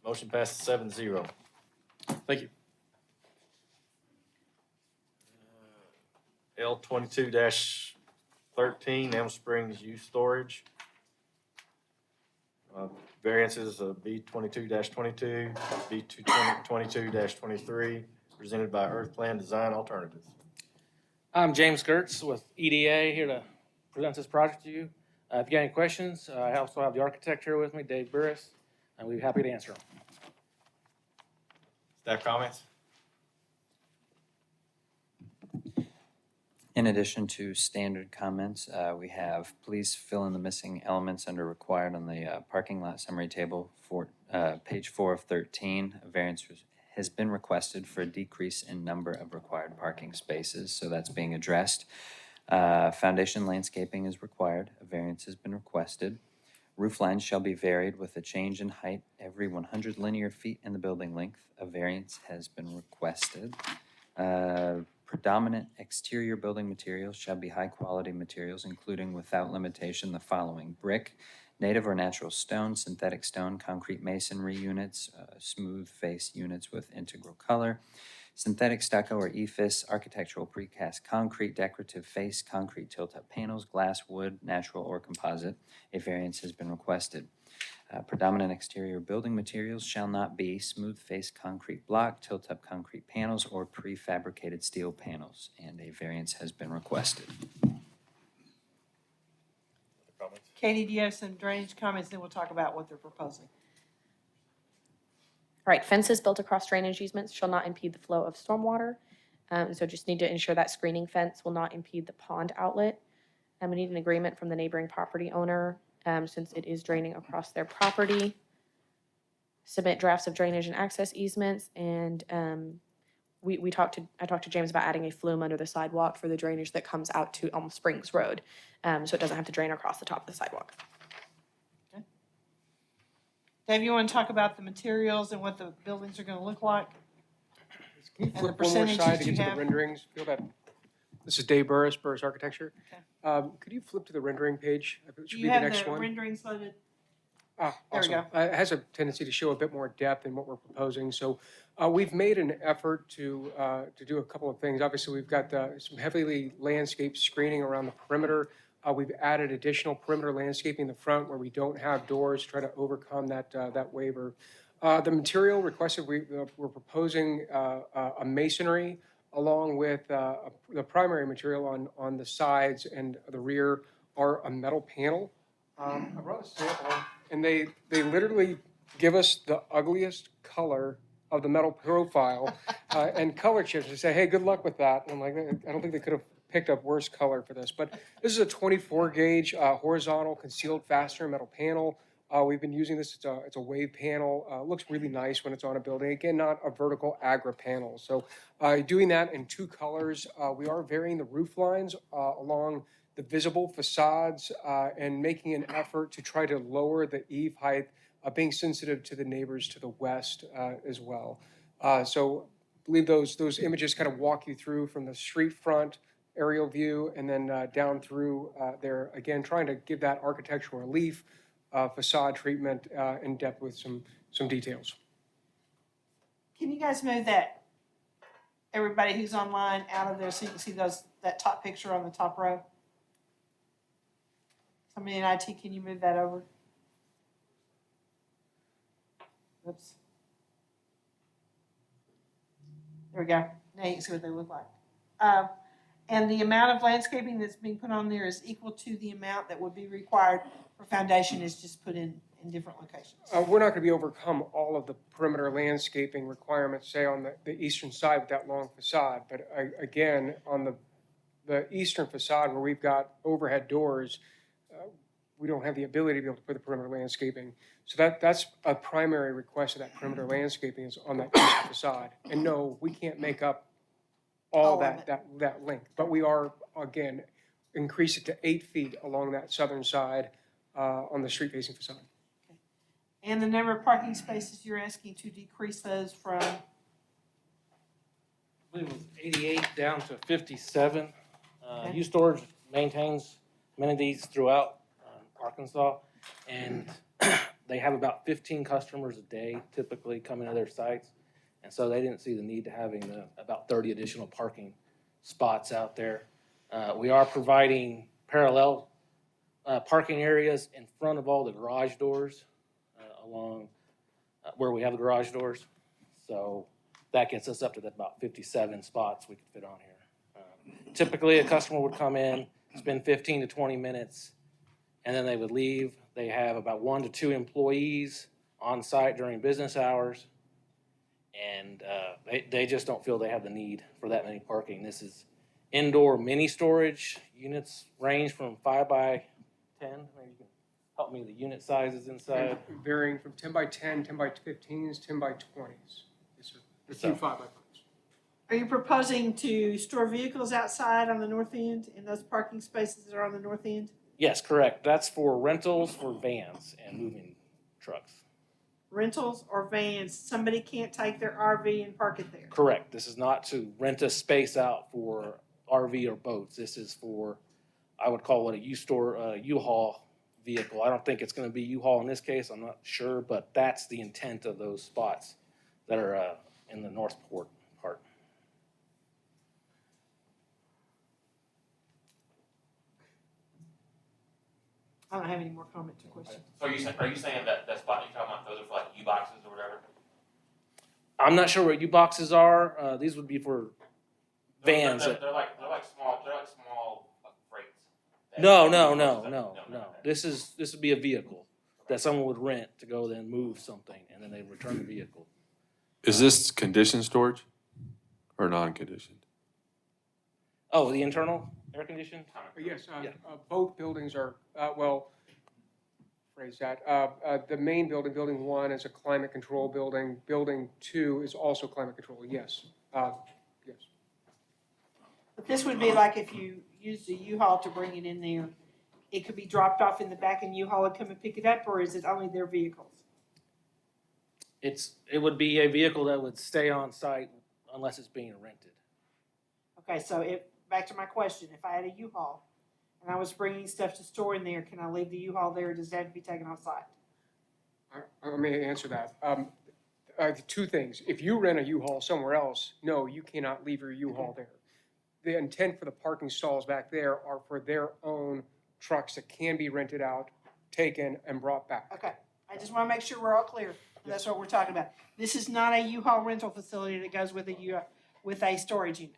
Motion passes 7-0. Thank you. L 22-13, Elm Springs Youth Storage. Variances of B 22-22, B 22-23, presented by Earth Plan Design Alternatives. I'm James Gertz with EDA, here to present this project to you. If you got any questions, I also have the architect here with me, Dave Burris, and we'd be happy to answer them. Staff comments? In addition to standard comments, we have please fill in the missing elements under required on the parking lot summary table for page 4 of 13. A variance has been requested for a decrease in number of required parking spaces, so that's being addressed. Foundation landscaping is required. A variance has been requested. Roof lines shall be varied with a change in height every 100 linear feet in the building length. A variance has been requested. Predominant exterior building materials shall be high-quality materials, including without limitation the following: brick, native or natural stone, synthetic stone, concrete masonry units, smooth face units with integral color, synthetic stucco or EFIS, architectural precast concrete, decorative face, concrete tilt-up panels, glass, wood, natural, or composite. A variance has been requested. Predominant exterior building materials shall not be smooth face concrete block, tilt-up concrete panels, or prefabricated steel panels, and a variance has been requested. Katie, do you have some drainage comments? Then we'll talk about what they're proposing. Right, fences built across drainage easements shall not impede the flow of stormwater. So just need to ensure that screening fence will not impede the pond outlet. And we need an agreement from the neighboring property owner, since it is draining across their property. Submit drafts of drainage and access easements, and I talked to James about adding a flume under the sidewalk for the drainage that comes out to Elm Springs Road, so it doesn't have to drain across the top of the sidewalk. Dave, you want to talk about the materials and what the buildings are going to look like? Can you And the flip one more percentages side to you get to have? the renderings? Feel that. This is Dave Burris, Burris Architecture. Okay. Could you flip to the rendering page? It Do should you be the have next the one. renderings loaded? Ah, There we awesome. go. It has a tendency to show a bit more depth in what we're proposing. So we've made an effort to do a couple of things. Obviously, we've got some heavily landscape screening around the perimeter. We've added additional perimeter landscaping in the front where we don't have doors to try to overcome that waiver. The material requested, we're proposing a masonry along with the primary material on the sides and the rear are a metal panel. I brought a sample, and they literally give us the ugliest color of the metal profile and color chips. They say, hey, good luck with that. And I'm like, I don't think they could have picked up worse color for this. But this is a 24 gauge horizontal concealed fastener metal panel. We've been using this. It's a wave panel. Looks really nice when it's on a building. Again, not a vertical agra panel. So doing that in 2 colors. We are varying the roof lines along the visible facades and making an effort to try to lower the eave height, being sensitive to the neighbors to the west as well. So I believe those images kind of walk you through from the street front aerial view and then down through there, again, trying to give that architectural relief, facade treatment in depth with some details. Can you guys move that, everybody who's online out of there so you can see that top picture on the top row? Somebody in IT, can you move that over? Oops. There we go. Now you can see what they look like. And the amount of landscaping that's being put on there is equal to the amount that would be required for foundation, is just put in different locations. We're not going to be overcome all of the perimeter landscaping requirements, say on the eastern side with that long facade. But again, on the eastern facade where we've got overhead doors, we don't have the ability to be able to put the perimeter landscaping. So that's a primary request of that perimeter landscaping is on that eastern facade. And no, we can't make up all that length, but we are, again, increase it to 8 feet along that southern side on the street facing facade. Okay. And the number of parking spaces, you're asking to decrease those from? I believe it was 88 down to 57. Okay. U-Storage maintains amenities throughout Arkansas, and they have about 15 customers a day typically coming to their sites. And so they didn't see the need to having about 30 additional parking spots out there. We are providing parallel parking areas in front of all the garage doors along where we have the garage doors. So that gets us up to about 57 spots we could fit on here. Typically, a customer would come in, spend 15 to 20 minutes, and then they would leave. They have about 1 to 2 employees on site during business hours. And they just don't feel they have the need for that many parking. This is indoor mini storage. Units range from 5 by 10. Maybe you can help me with the unit sizes inside. Varying from 10 by 10, 10 by 15s, 10 by 20s. Yes, sir. A few 5 by 5s. Are you proposing to store vehicles outside on the north end in those parking spaces that are on the north end? Yes, correct. That's for rentals for vans and moving trucks. Rentals or vans, somebody can't take their RV and park it there? Correct. This is not to rent a space out for RV or boats. This is for, I would call it a U-Haul vehicle. I don't think it's going to be U-Haul in this case. I'm not sure, but that's the intent of those spots that are in the Northport part. I don't have any more comments or questions. So are you saying that spot you're talking about, those are for like U-boxes or whatever? I'm not sure what U-boxes are. These would be for vans. They're like small freights. No. This would be a vehicle that someone would rent to go then move something, and then they return the vehicle. Is this conditioned storage or non-conditioned? Oh, the internal air conditioned? Yes, both buildings are, phrase that. The main building, Building 1, is a climate control building. Building 2 is also climate control, yes. Yes. But this would be like if you used a U-Haul to bring it in there, it could be dropped off in the back and U-Haul would come and pick it up, or is it only their vehicles? It would be a vehicle that would stay on site unless it's being rented. Okay, so back to my question, if I had a U-Haul and I was bringing stuff to store in there, can I leave the U-Haul there, or does it have to be taken off site? Let me answer that. 2 things. If you rent a U-Haul somewhere else, no, you cannot leave your U-Haul there. The intent for the parking stalls back there are for their own trucks that can be rented out, taken, and brought back. Okay, I just want to make sure we're all clear. That's what we're talking about. This is not a U-Haul rental facility that goes with a storage unit.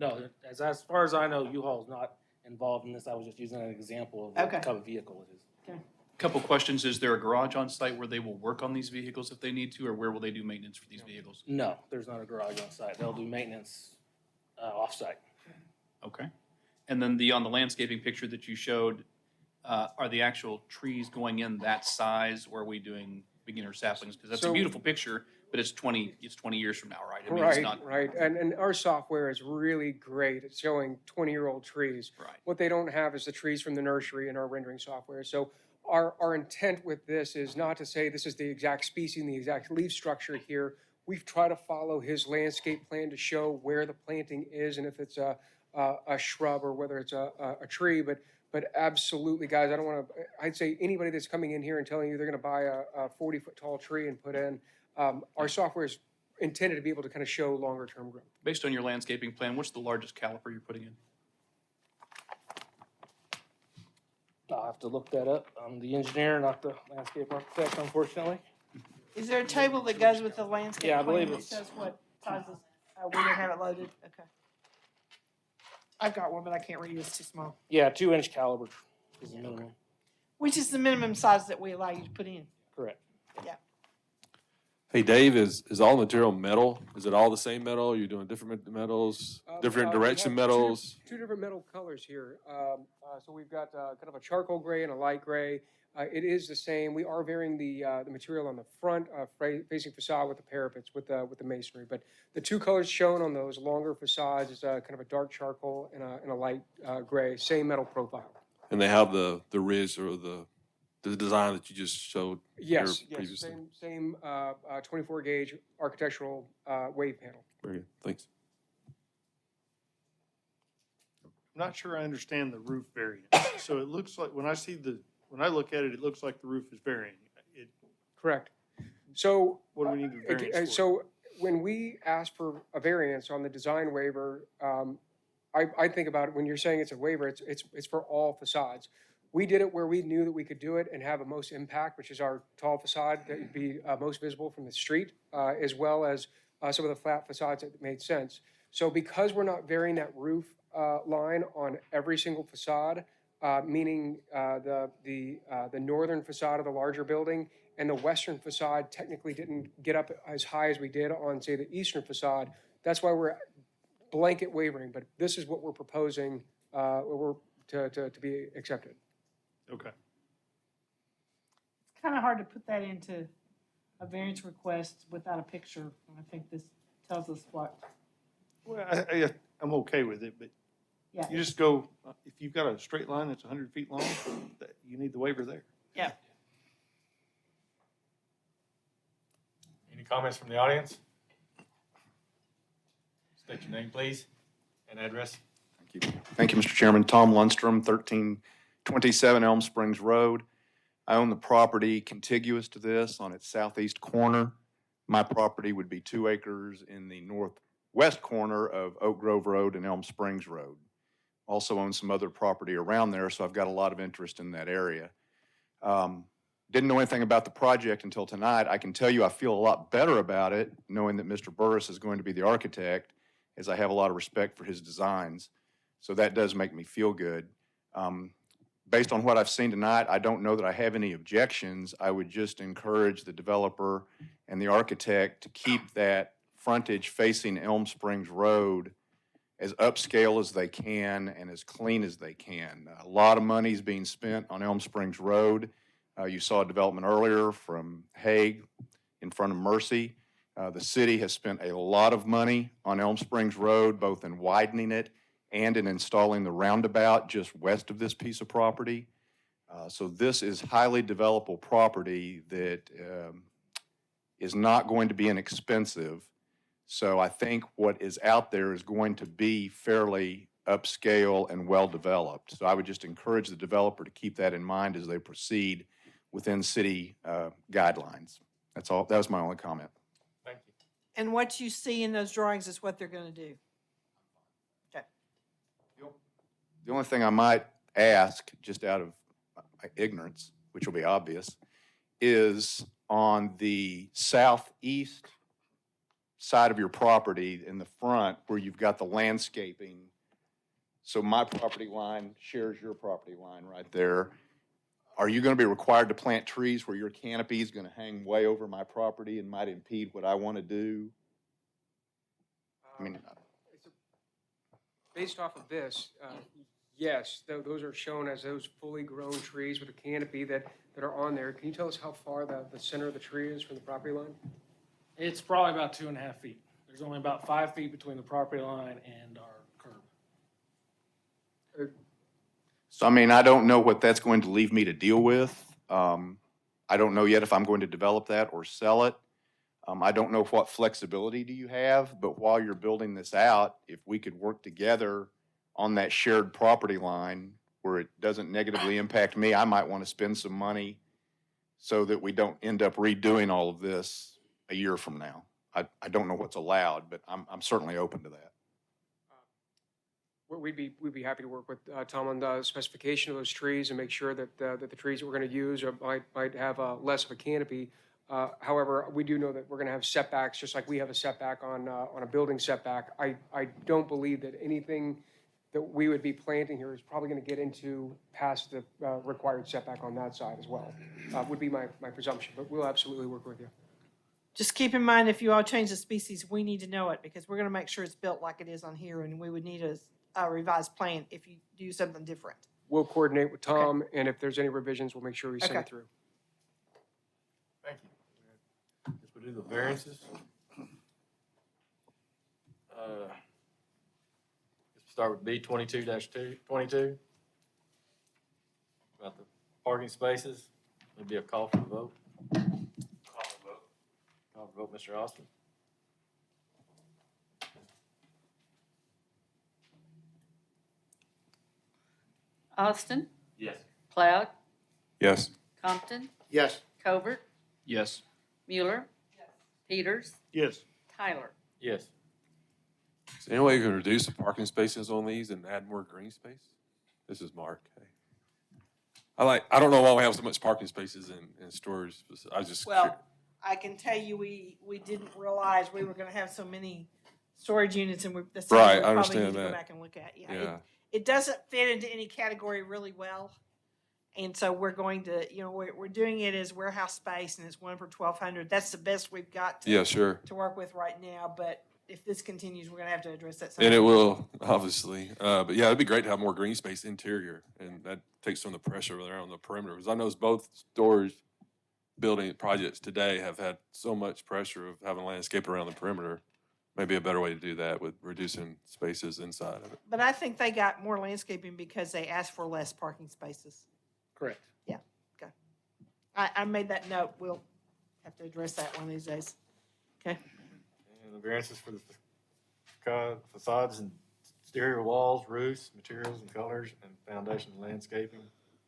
No, as far as I know, U-Haul is not involved in this. I was just using an example of what type of vehicle it is. Okay. Couple questions. Is there a garage on site where they will work on these vehicles if they need to, or where will they do maintenance for these vehicles? No, there's not a garage on site. They'll do maintenance off-site. Okay. And then on the landscaping picture that you showed, are the actual trees going in that size, or are we doing beginner saplings? Because that's a So- beautiful picture, but it's 20 years from now, right? I mean, it's Right, not. right. And our software is really great at showing 20-year-old trees. Right. What they don't have is the trees from the nursery in our rendering software. So our intent with this is not to say this is the exact species and the exact leaf structure here. We've tried to follow his landscape plan to show where the planting is and if it's a shrub or whether it's a tree. But absolutely, guys, I don't want to, I'd say anybody that's coming in here and telling you they're going to buy a 40-foot tall tree and put in, our software is intended to be able to kind of show longer term growth. Based on your landscaping plan, what's the largest caliper you're putting in? I'll have to look that up. I'm the engineer, not the landscape architect, unfortunately. Is there a table that goes with the landscape Yeah, I plan believe that it's- says what sizes? We don't have it loaded, okay. I've got one, but I can't read it, it's too small. Yeah, 2-inch caliber is the minimum. Which is the minimum size that we allow you to put in. Correct. Yeah. Hey, Dave, is all material metal? Is it all the same metal? Are you doing different metals, different We direction have metals? Two different metal colors here. So we've got kind of a charcoal gray and a light gray. It is the same. We are varying the material on the front facing facade with the parapets with the masonry. But the two colors shown on those longer facades is kind of a dark charcoal and a light gray, same metal profile. And they have the ridge or the design that you just showed here Yes, previously? same 24 gauge architectural wave panel. Very good, thanks. I'm not sure I understand the roof variance. So it looks like, when I look at it, it looks like the roof is varying. Correct. So. What do we need the variance for? So when we ask for a variance on the design waiver, I think about it, when you're saying it's a waiver, it's for all facades. We did it where we knew that we could do it and have the most impact, which is our tall facade that would be most visible from the street, as well as some of the flat facades that made sense. So because we're not varying that roof line on every single facade, meaning the northern facade of the larger building and the western facade technically didn't get up as high as we did on, say, the eastern facade. That's why we're blanket wavering, but this is what we're proposing to be accepted. Okay. It's kind of hard to put that into a variance request without a picture. And I think this tells us what. Well, I'm okay with it, but Yeah. you just go, if you've got a straight line that's 100 feet long, you need the waiver there. Yeah. Any comments from the audience? State your name, please, and address. Thank you, Mr. Chairman. Tom Lundstrom, 1327 Elm Springs Road. I own the property contiguous to this on its southeast corner. My property would be 2 acres in the northwest corner of Oak Grove Road and Elm Springs Road. Also own some other property around there, so I've got a lot of interest in that area. Didn't know anything about the project until tonight. I can tell you I feel a lot better about it, knowing that Mr. Burris is going to be the architect, as I have a lot of respect for his designs. So that does make me feel good. Based on what I've seen tonight, I don't know that I have any objections. I would just encourage the developer and the architect to keep that frontage facing Elm Springs Road as upscale as they can and as clean as they can. A lot of money is being spent on Elm Springs Road. You saw a development earlier from Hague in front of Mercy. The city has spent a lot of money on Elm Springs Road, both in widening it and in installing the roundabout just west of this piece of property. So this is highly developable property that is not going to be inexpensive. So I think what is out there is going to be fairly upscale and well-developed. So I would just encourage the developer to keep that in mind as they proceed within city guidelines. That's all. That was my only comment. Thank you. And what you see in those drawings is what they're going to do. Okay. The only thing I might ask, just out of ignorance, which will be obvious, is on the southeast side of your property in the front where you've got the landscaping. So my property line shares your property line right there. are you going to be required to plant trees where your canopy is going to hang way over my property and might impede what I want to do? I mean, Based off of this, yes, those are shown as those fully grown trees with a canopy that are on there. Can you tell us how far the center of the tree is from the property line? It's probably about 2.5 feet. There's only about 5 feet between the property line and our curb. so I mean, I don't know what that's going to leave me to deal with. I don't know yet if I'm going to develop that or sell it. I don't know what flexibility do you have, but while you're building this out, if we could work together on that shared property line where it doesn't negatively impact me, I might want to spend some money so that we don't end up redoing all of this a year from now. I don't know what's allowed, but I'm certainly open to that. We'd be happy to work with Tom on the specification of those trees and make sure that the trees that we're going to use might have less of a canopy. However, we do know that we're going to have setbacks, just like we have a setback on a building setback. I don't believe that anything that we would be planting here is probably going to get into past the required setback on that side as well. Would be my presumption, but we'll absolutely work with you. Just keep in mind, if you all change the species, we need to know it because we're going to make sure it's built like it is on here, and we would need a revised plan if you do something different. We'll coordinate with Tom, and if there's any revisions, we'll make sure we send Okay. it through. Thank you. Guess we'll do the variances. Let's start with B 22-22. About the parking spaces. There'll be a call for the vote. Call for vote, Mr. Austin. Austin, Yes. Cloud, Yes. Compton, Yes. Covert, Yes. Mueller, Peters, Yes. Tyler. Yes. Is there any way you can reduce the parking spaces on these and add more green space? This is Mark. Hey. I don't know why we have so much parking spaces in storage. I was just Well, I can tell you, we didn't realize we were going to have so many storage units, and that's something Right, we I probably understand need to go that. back and look at. Yeah. It doesn't fit into any category really well. And so we're going to, we're doing it as warehouse space, and it's 1 for 1,200. That's the best we've got Yeah, sure. to work with right now. But if this continues, we're going to have to address that. And it sometime. will, obviously. But yeah, it'd be great to have more green space interior, and that takes some of the pressure over there on the perimeter. Because I know both storage building projects today have had so much pressure of having landscape around the perimeter. Maybe a better way to do that with reducing spaces inside of it. But I think they got more landscaping because they asked for less parking spaces. Correct. Yeah, okay. I made that note. We'll have to address that one of these days. Okay. And the variances for the facades and exterior walls, roofs, materials and colors, and foundation and landscaping.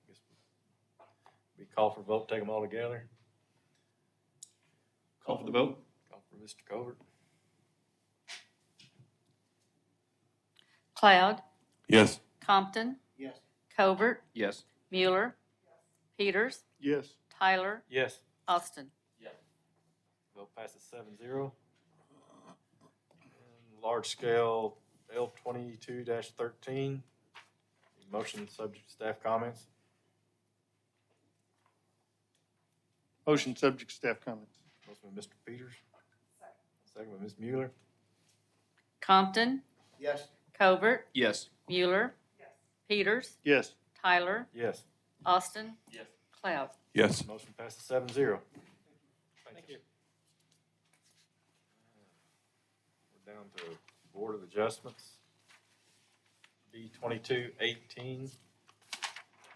Guess we call for vote, take them all together. Call for the vote. Call for Mr. Covert. Cloud, Yes. Compton, Yes. Covert, Yes. Mueller, Peters, Yes. Tyler, Yes. Austin. Vote passes 7-0. And large scale L 22-13. Motion subject to staff comments. Motion subject to staff comments. Motion by Mr. Peters. Second by Ms. Mueller. Compton, Yes. Covert, Yes. Mueller, Peters, Yes. Tyler, Yes. Austin, Yes. Cloud. Yes. Motion passes 7-0. Thank you. We're down to Board of Adjustments. B 22-18.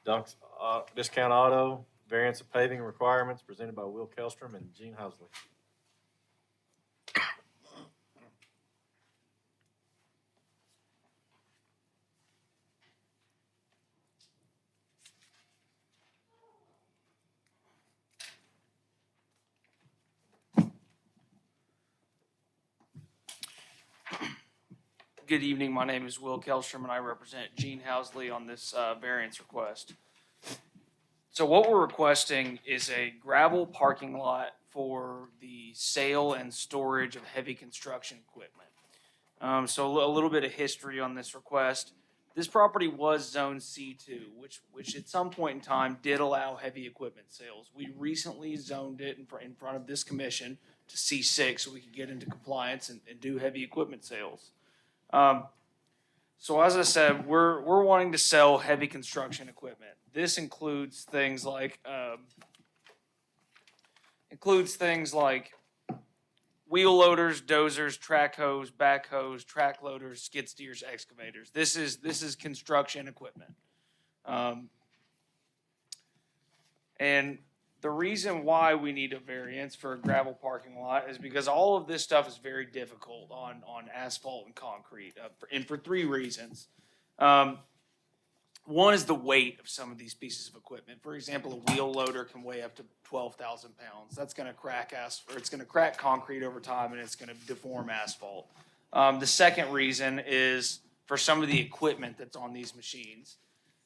Dunks, Discount Auto, variance of paving requirements presented by Will Kelstrom and Gene Housley. Good evening. My name is Will Kelstrom, and I represent Gene Housley on this variance request. So what we're requesting is a gravel parking lot for the sale and storage of heavy construction equipment. So a little bit of history on this request. This property was Zone C2, which at some point in time did allow heavy equipment sales. We recently zoned it in front of this commission to C6 so we could get into compliance and do heavy equipment sales. So as I said, we're wanting to sell heavy construction equipment. This includes things like wheel loaders, dozers, track hoes, backhoes, track loaders, skid steers, excavators. This is construction equipment. And the reason why we need a variance for a gravel parking lot is because all of this stuff is very difficult on asphalt and concrete, and for three reasons. One is the weight of some of these pieces of equipment. For example, a wheel loader can weigh up to 12,000 pounds. That's going to crack it's going to crack concrete over time, and it's going to deform asphalt. The second reason is for some of the equipment that's on these machines.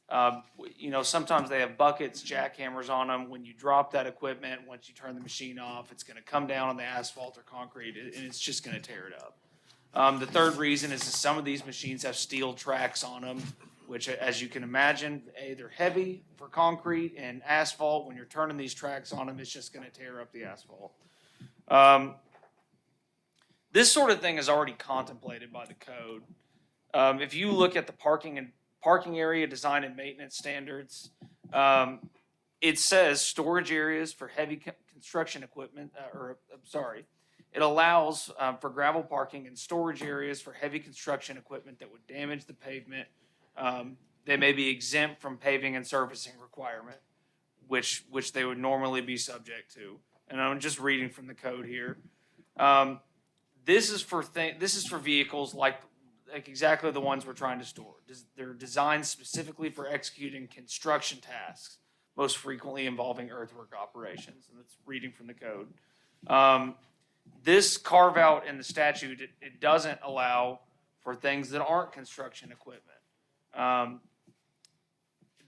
Sometimes they have buckets, jackhammers on them. When you drop that equipment, once you turn the machine off, it's going to come down on the asphalt or concrete, and it's just going to tear it up. The third reason is that some of these machines have steel tracks on them, which, as you can imagine, they're heavy for concrete and asphalt. When you're turning these tracks on them, it's just going to tear up the asphalt. This sort of thing is already contemplated by the code. If you look at the parking area design and maintenance standards, it says storage areas for heavy construction equipment, it allows for gravel parking and storage areas for heavy construction equipment that would damage the pavement. They may be exempt from paving and surfacing requirement, which they would normally be subject to. And I'm just reading from the code here. This is for vehicles like exactly the ones we're trying to store. They're designed specifically for executing construction tasks, most frequently involving earthwork operations. And that's reading from the code. This carve out in the statute, it doesn't allow for things that aren't construction equipment.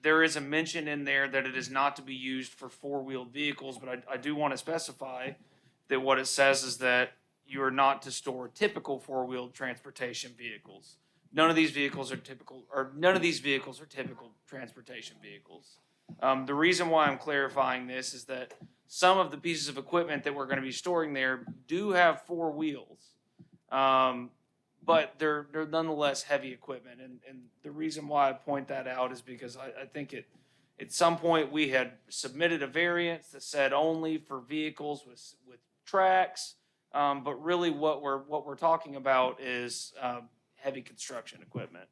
There is a mention in there that it is not to be used for four-wheeled vehicles, but I do want to specify that what it says is that you are not to store typical four-wheeled transportation vehicles. None of these vehicles are typical transportation vehicles. The reason why I'm clarifying this is that some of the pieces of equipment that we're going to be storing there do have four wheels. But they're nonetheless heavy equipment. And the reason why I point that out is because I think at some point we had submitted a variance that said only for vehicles with tracks. But really what we're talking about is heavy construction equipment.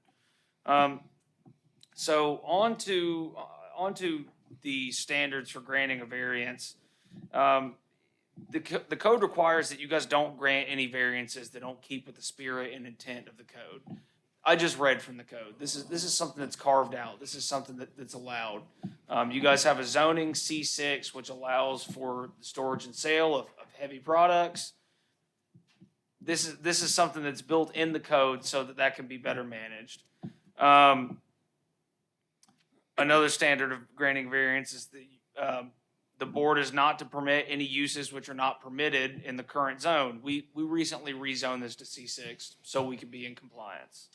So on to the standards for granting a variance. The code requires that you guys don't grant any variances that don't keep with the spirit and intent of the code. I just read from the code. This is something that's carved out. This is something that's allowed. You guys have a zoning C6, which allows for the storage and sale of heavy products. This is something that's built in the code so that can be better managed. Another standard of granting variance is the board is not to permit any uses which are not permitted in the current zone. We recently rezoned this to C6 so we could be in compliance.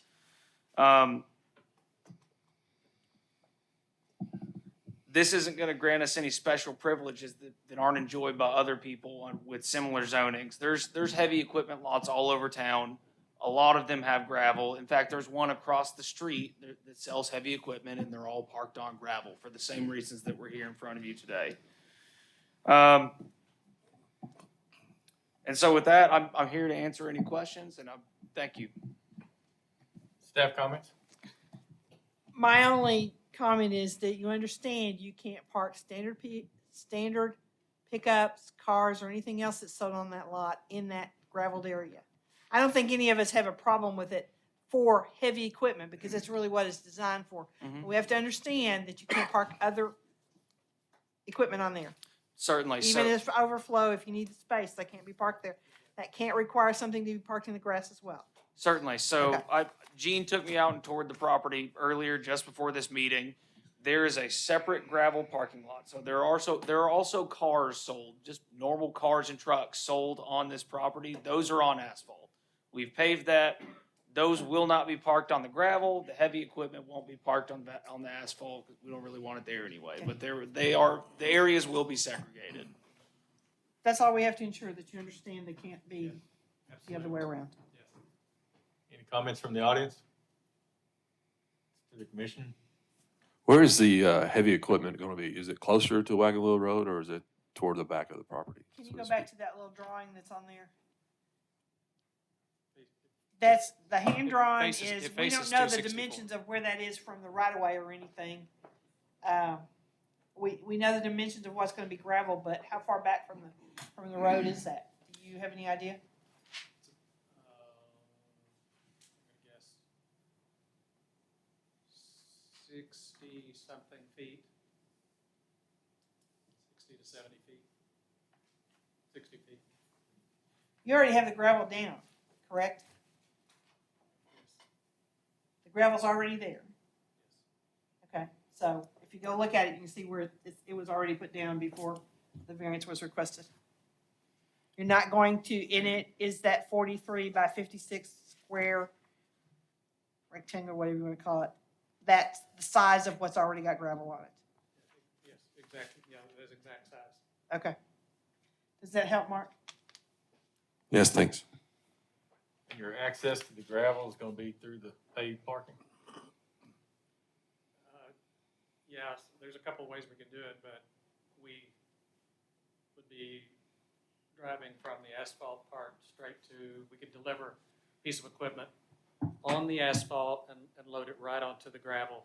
This isn't going to grant us any special privileges that aren't enjoyed by other people with similar zonings. There's heavy equipment lots all over town. A lot of them have gravel. In fact, there's one across the street that sells heavy equipment, and they're all parked on gravel for the same reasons that we're here in front of you today. And so with that, I'm here to answer any questions, and thank you. Staff comments? My only comment is that you understand you can't park standard pickups, cars, or anything else that's sold on that lot in that gravelled area. I don't think any of us have a problem with it for heavy equipment because that's really what it's designed for. Mm-hmm. We have to understand that you can't park other equipment on there. Certainly. Even if overflow, if you need the space, they can't be parked there. That can't require something to be parked in the grass as well. Certainly. So Okay. Gene took me out and toured the property earlier, just before this meeting. There is a separate gravel parking lot. So there are also cars sold, just normal cars and trucks sold on this property. Those are on asphalt. We've paved that. Those will not be parked on the gravel. The heavy equipment won't be parked on the asphalt, because we don't really want it there anyway. But the areas will be segregated. That's all we have to ensure, that you understand they can't be the other way around. Any comments from the audience? To the commission? Where is the heavy equipment going to be? Is it closer to Wagon Wheel Road or is it toward the back of the property? Can you so go to back to that little drawing that's on there? That's, the hand drawing faces- is, it we don't faces know the 264. dimensions of where that is from the right of way or anything. We know the dimensions of what's gonna be gravel, but how far back from the road is that? Do you have any idea? I guess 60-something feet. 60 to 70 feet. 60 feet. You already have the gravel down, correct? The gravel's already there. Okay, so if you go look at it, you can see where it was already put down before the variance was requested. You're not going to, in it is that 43 by 56 square rectangle, whatever you want to call it. That's the size of what's already got gravel on it. Yes, exactly. Yeah, that's exact size. Okay. Does that help, Mark? Yes, thanks. And your access to the gravel is gonna be through the paved parking? Yeah, there's a couple ways we could do it, but we would be driving from the asphalt part straight to, we could deliver a piece of equipment on the asphalt and load it right onto the gravel.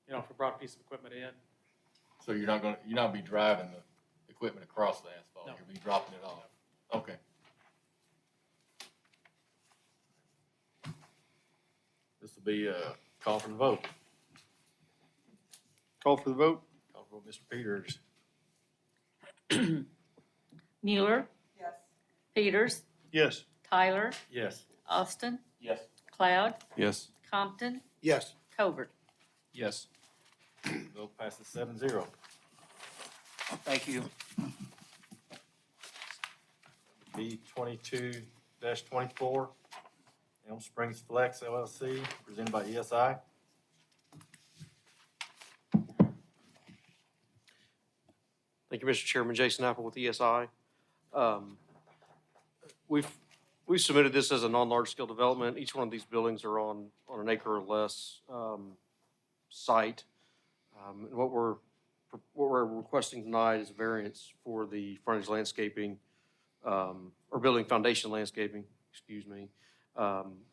If we brought a piece of equipment in. So you're not be driving the equipment across the asphalt, No. you'll be dropping it off? Okay. This will be a call for the vote. Call for the vote? Call for Mr. Peters. Mueller, Yes. Peters, Yes. Tyler, Yes. Austin, Yes. Cloud, Yes. Compton, Yes. Covert. Yes. Vote passes 7-0. Thank you. B 22-24, Elm Springs Flex LLC, presented by ESI. Thank you, Mr. Chairman. Jason Apple with ESI. We've submitted this as a non-large scale development. Each one of these buildings are on an acre or less site. And what we're requesting tonight is a variance for the frontage landscaping, or building foundation landscaping, excuse me,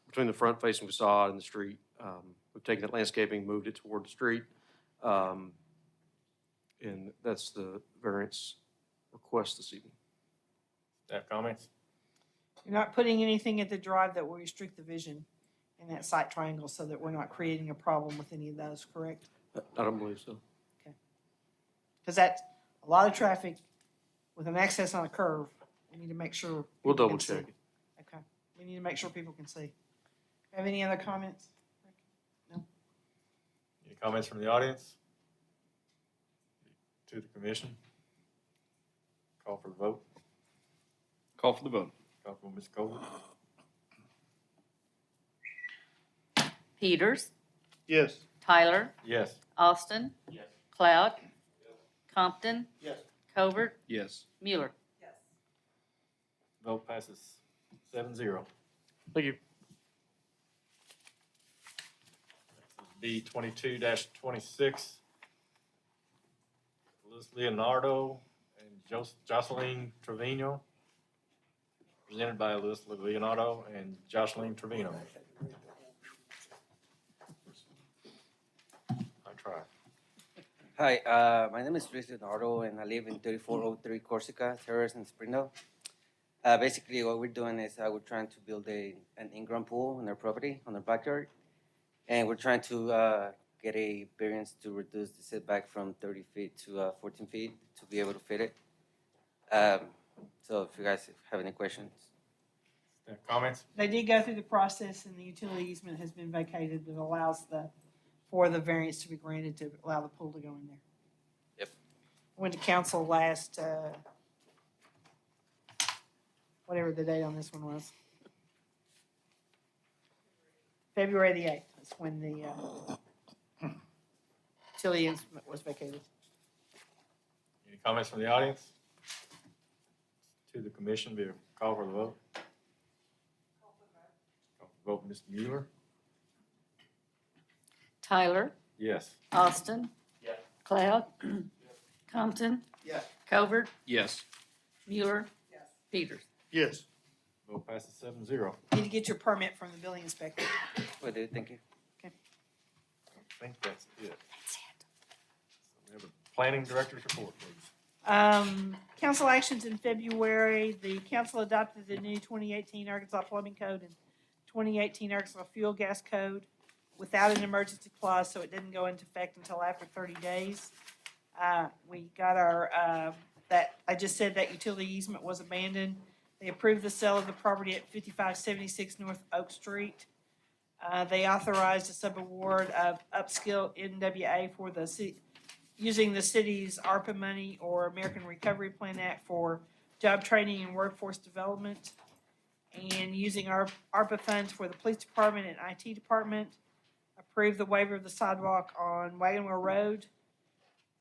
between the front facing facade and the street. We've taken that landscaping, moved it toward the street. And that's the variance request this evening. Staff comments? You're not putting anything at the drive that will restrict the vision in that site triangle so that we're not creating a problem with any of those, correct? I don't believe so. Because that's a lot of traffic with an access on a curve. We need to make sure. We'll people double can see. check it. Okay, we need to make sure people can see. Have any other comments? No? Any comments from the audience? To the commission? Call for the vote. Call for the vote. Call for Ms. Cole. Peters, Yes. Tyler, Yes. Austin, Yes. Cloud, Compton, Yes. Covert, Yes. Mueller. Vote passes 7-0. Thank you. B 22-26, Liz Leonardo and Jocelyn Trevino, presented by Liz Leonardo and Jocelyn Trevino. I try. Hi, my name is Luis Leonardo, and I live in 3403 Corsica Terrace in Springdale. Basically, what we're doing is we're trying to build an in-ground pool on our property, on our backyard. And we're trying to get a variance to reduce the setback from 30 feet to 14 feet to be able to fit it. So if you guys have any questions. Comments? They did go through the process and the utility easement has been vacated that allows for the variance to be granted to allow the pool to go in there. Yep. Went to council last, whatever the date on this one was. February the 8th is when the utility instrument was vacated. Any comments from the audience? To the commission, be a call for the vote. Call for the vote, Mr. Mueller? Tyler, Yes. Austin. Yes. Cloud. Compton. Yes. Covert. Yes. Mueller. Peters. Yes. Vote passes 7-0. Need to get your permit from the building inspector. Will do, thank you. I think that's it. That's it. So we have a planning director's report, please. Council actions in February, the council adopted the new 2018 Arkansas Plumbing Code and 2018 Arkansas Fuel Gas Code without an emergency clause, so it didn't go into effect until after 30 days. We got our, I just said that utility easement was abandoned. They approved the sale of the property at 5576 North Oak Street. They authorized a subaward of upskill NWA for the city, using the city's ARPA money or American Recovery Plan Act for job training and workforce development, and using our ARPA funds for the police department and IT department. Approved the waiver of the sidewalk on Wagon Wheel Road.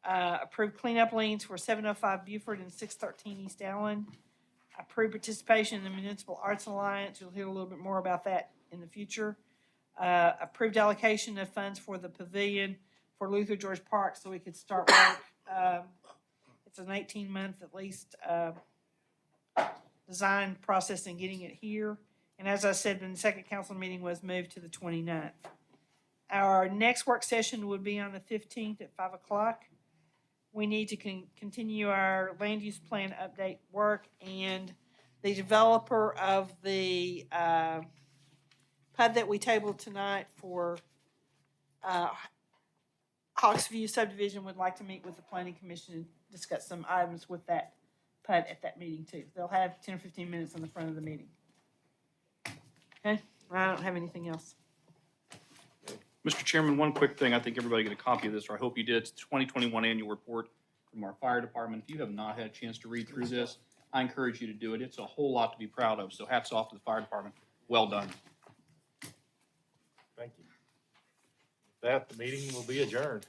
Approved cleanup liens for 705 Buford and 613 East Allen. Approved participation in the Municipal Arts Alliance. You'll hear a little bit more about that in the future. Approved allocation of funds for the pavilion for Luther George Park so we could start work. It's an 18-month at least design process and getting it here. And as I said, the second council meeting was moved to the 29th. Our next work session would be on the 15th at 5 o'clock. We need to continue our land use plan update work, and the developer of the PUD that we tabled tonight for Hawks View subdivision would like to meet with the planning commission and discuss some items with that PUD at that meeting too. They'll have 10 or 15 minutes in the front of the meeting. Okay, I don't have anything else. Mr. Chairman, one quick thing. I think everybody get a copy of this, or I hope you did. It's the 2021 annual report from our fire department. If you have not had a chance to read through this, I encourage you to do it. It's a whole lot to be proud of. So hats off to the fire department. Well done. Thank you. With that, the meeting will be adjourned.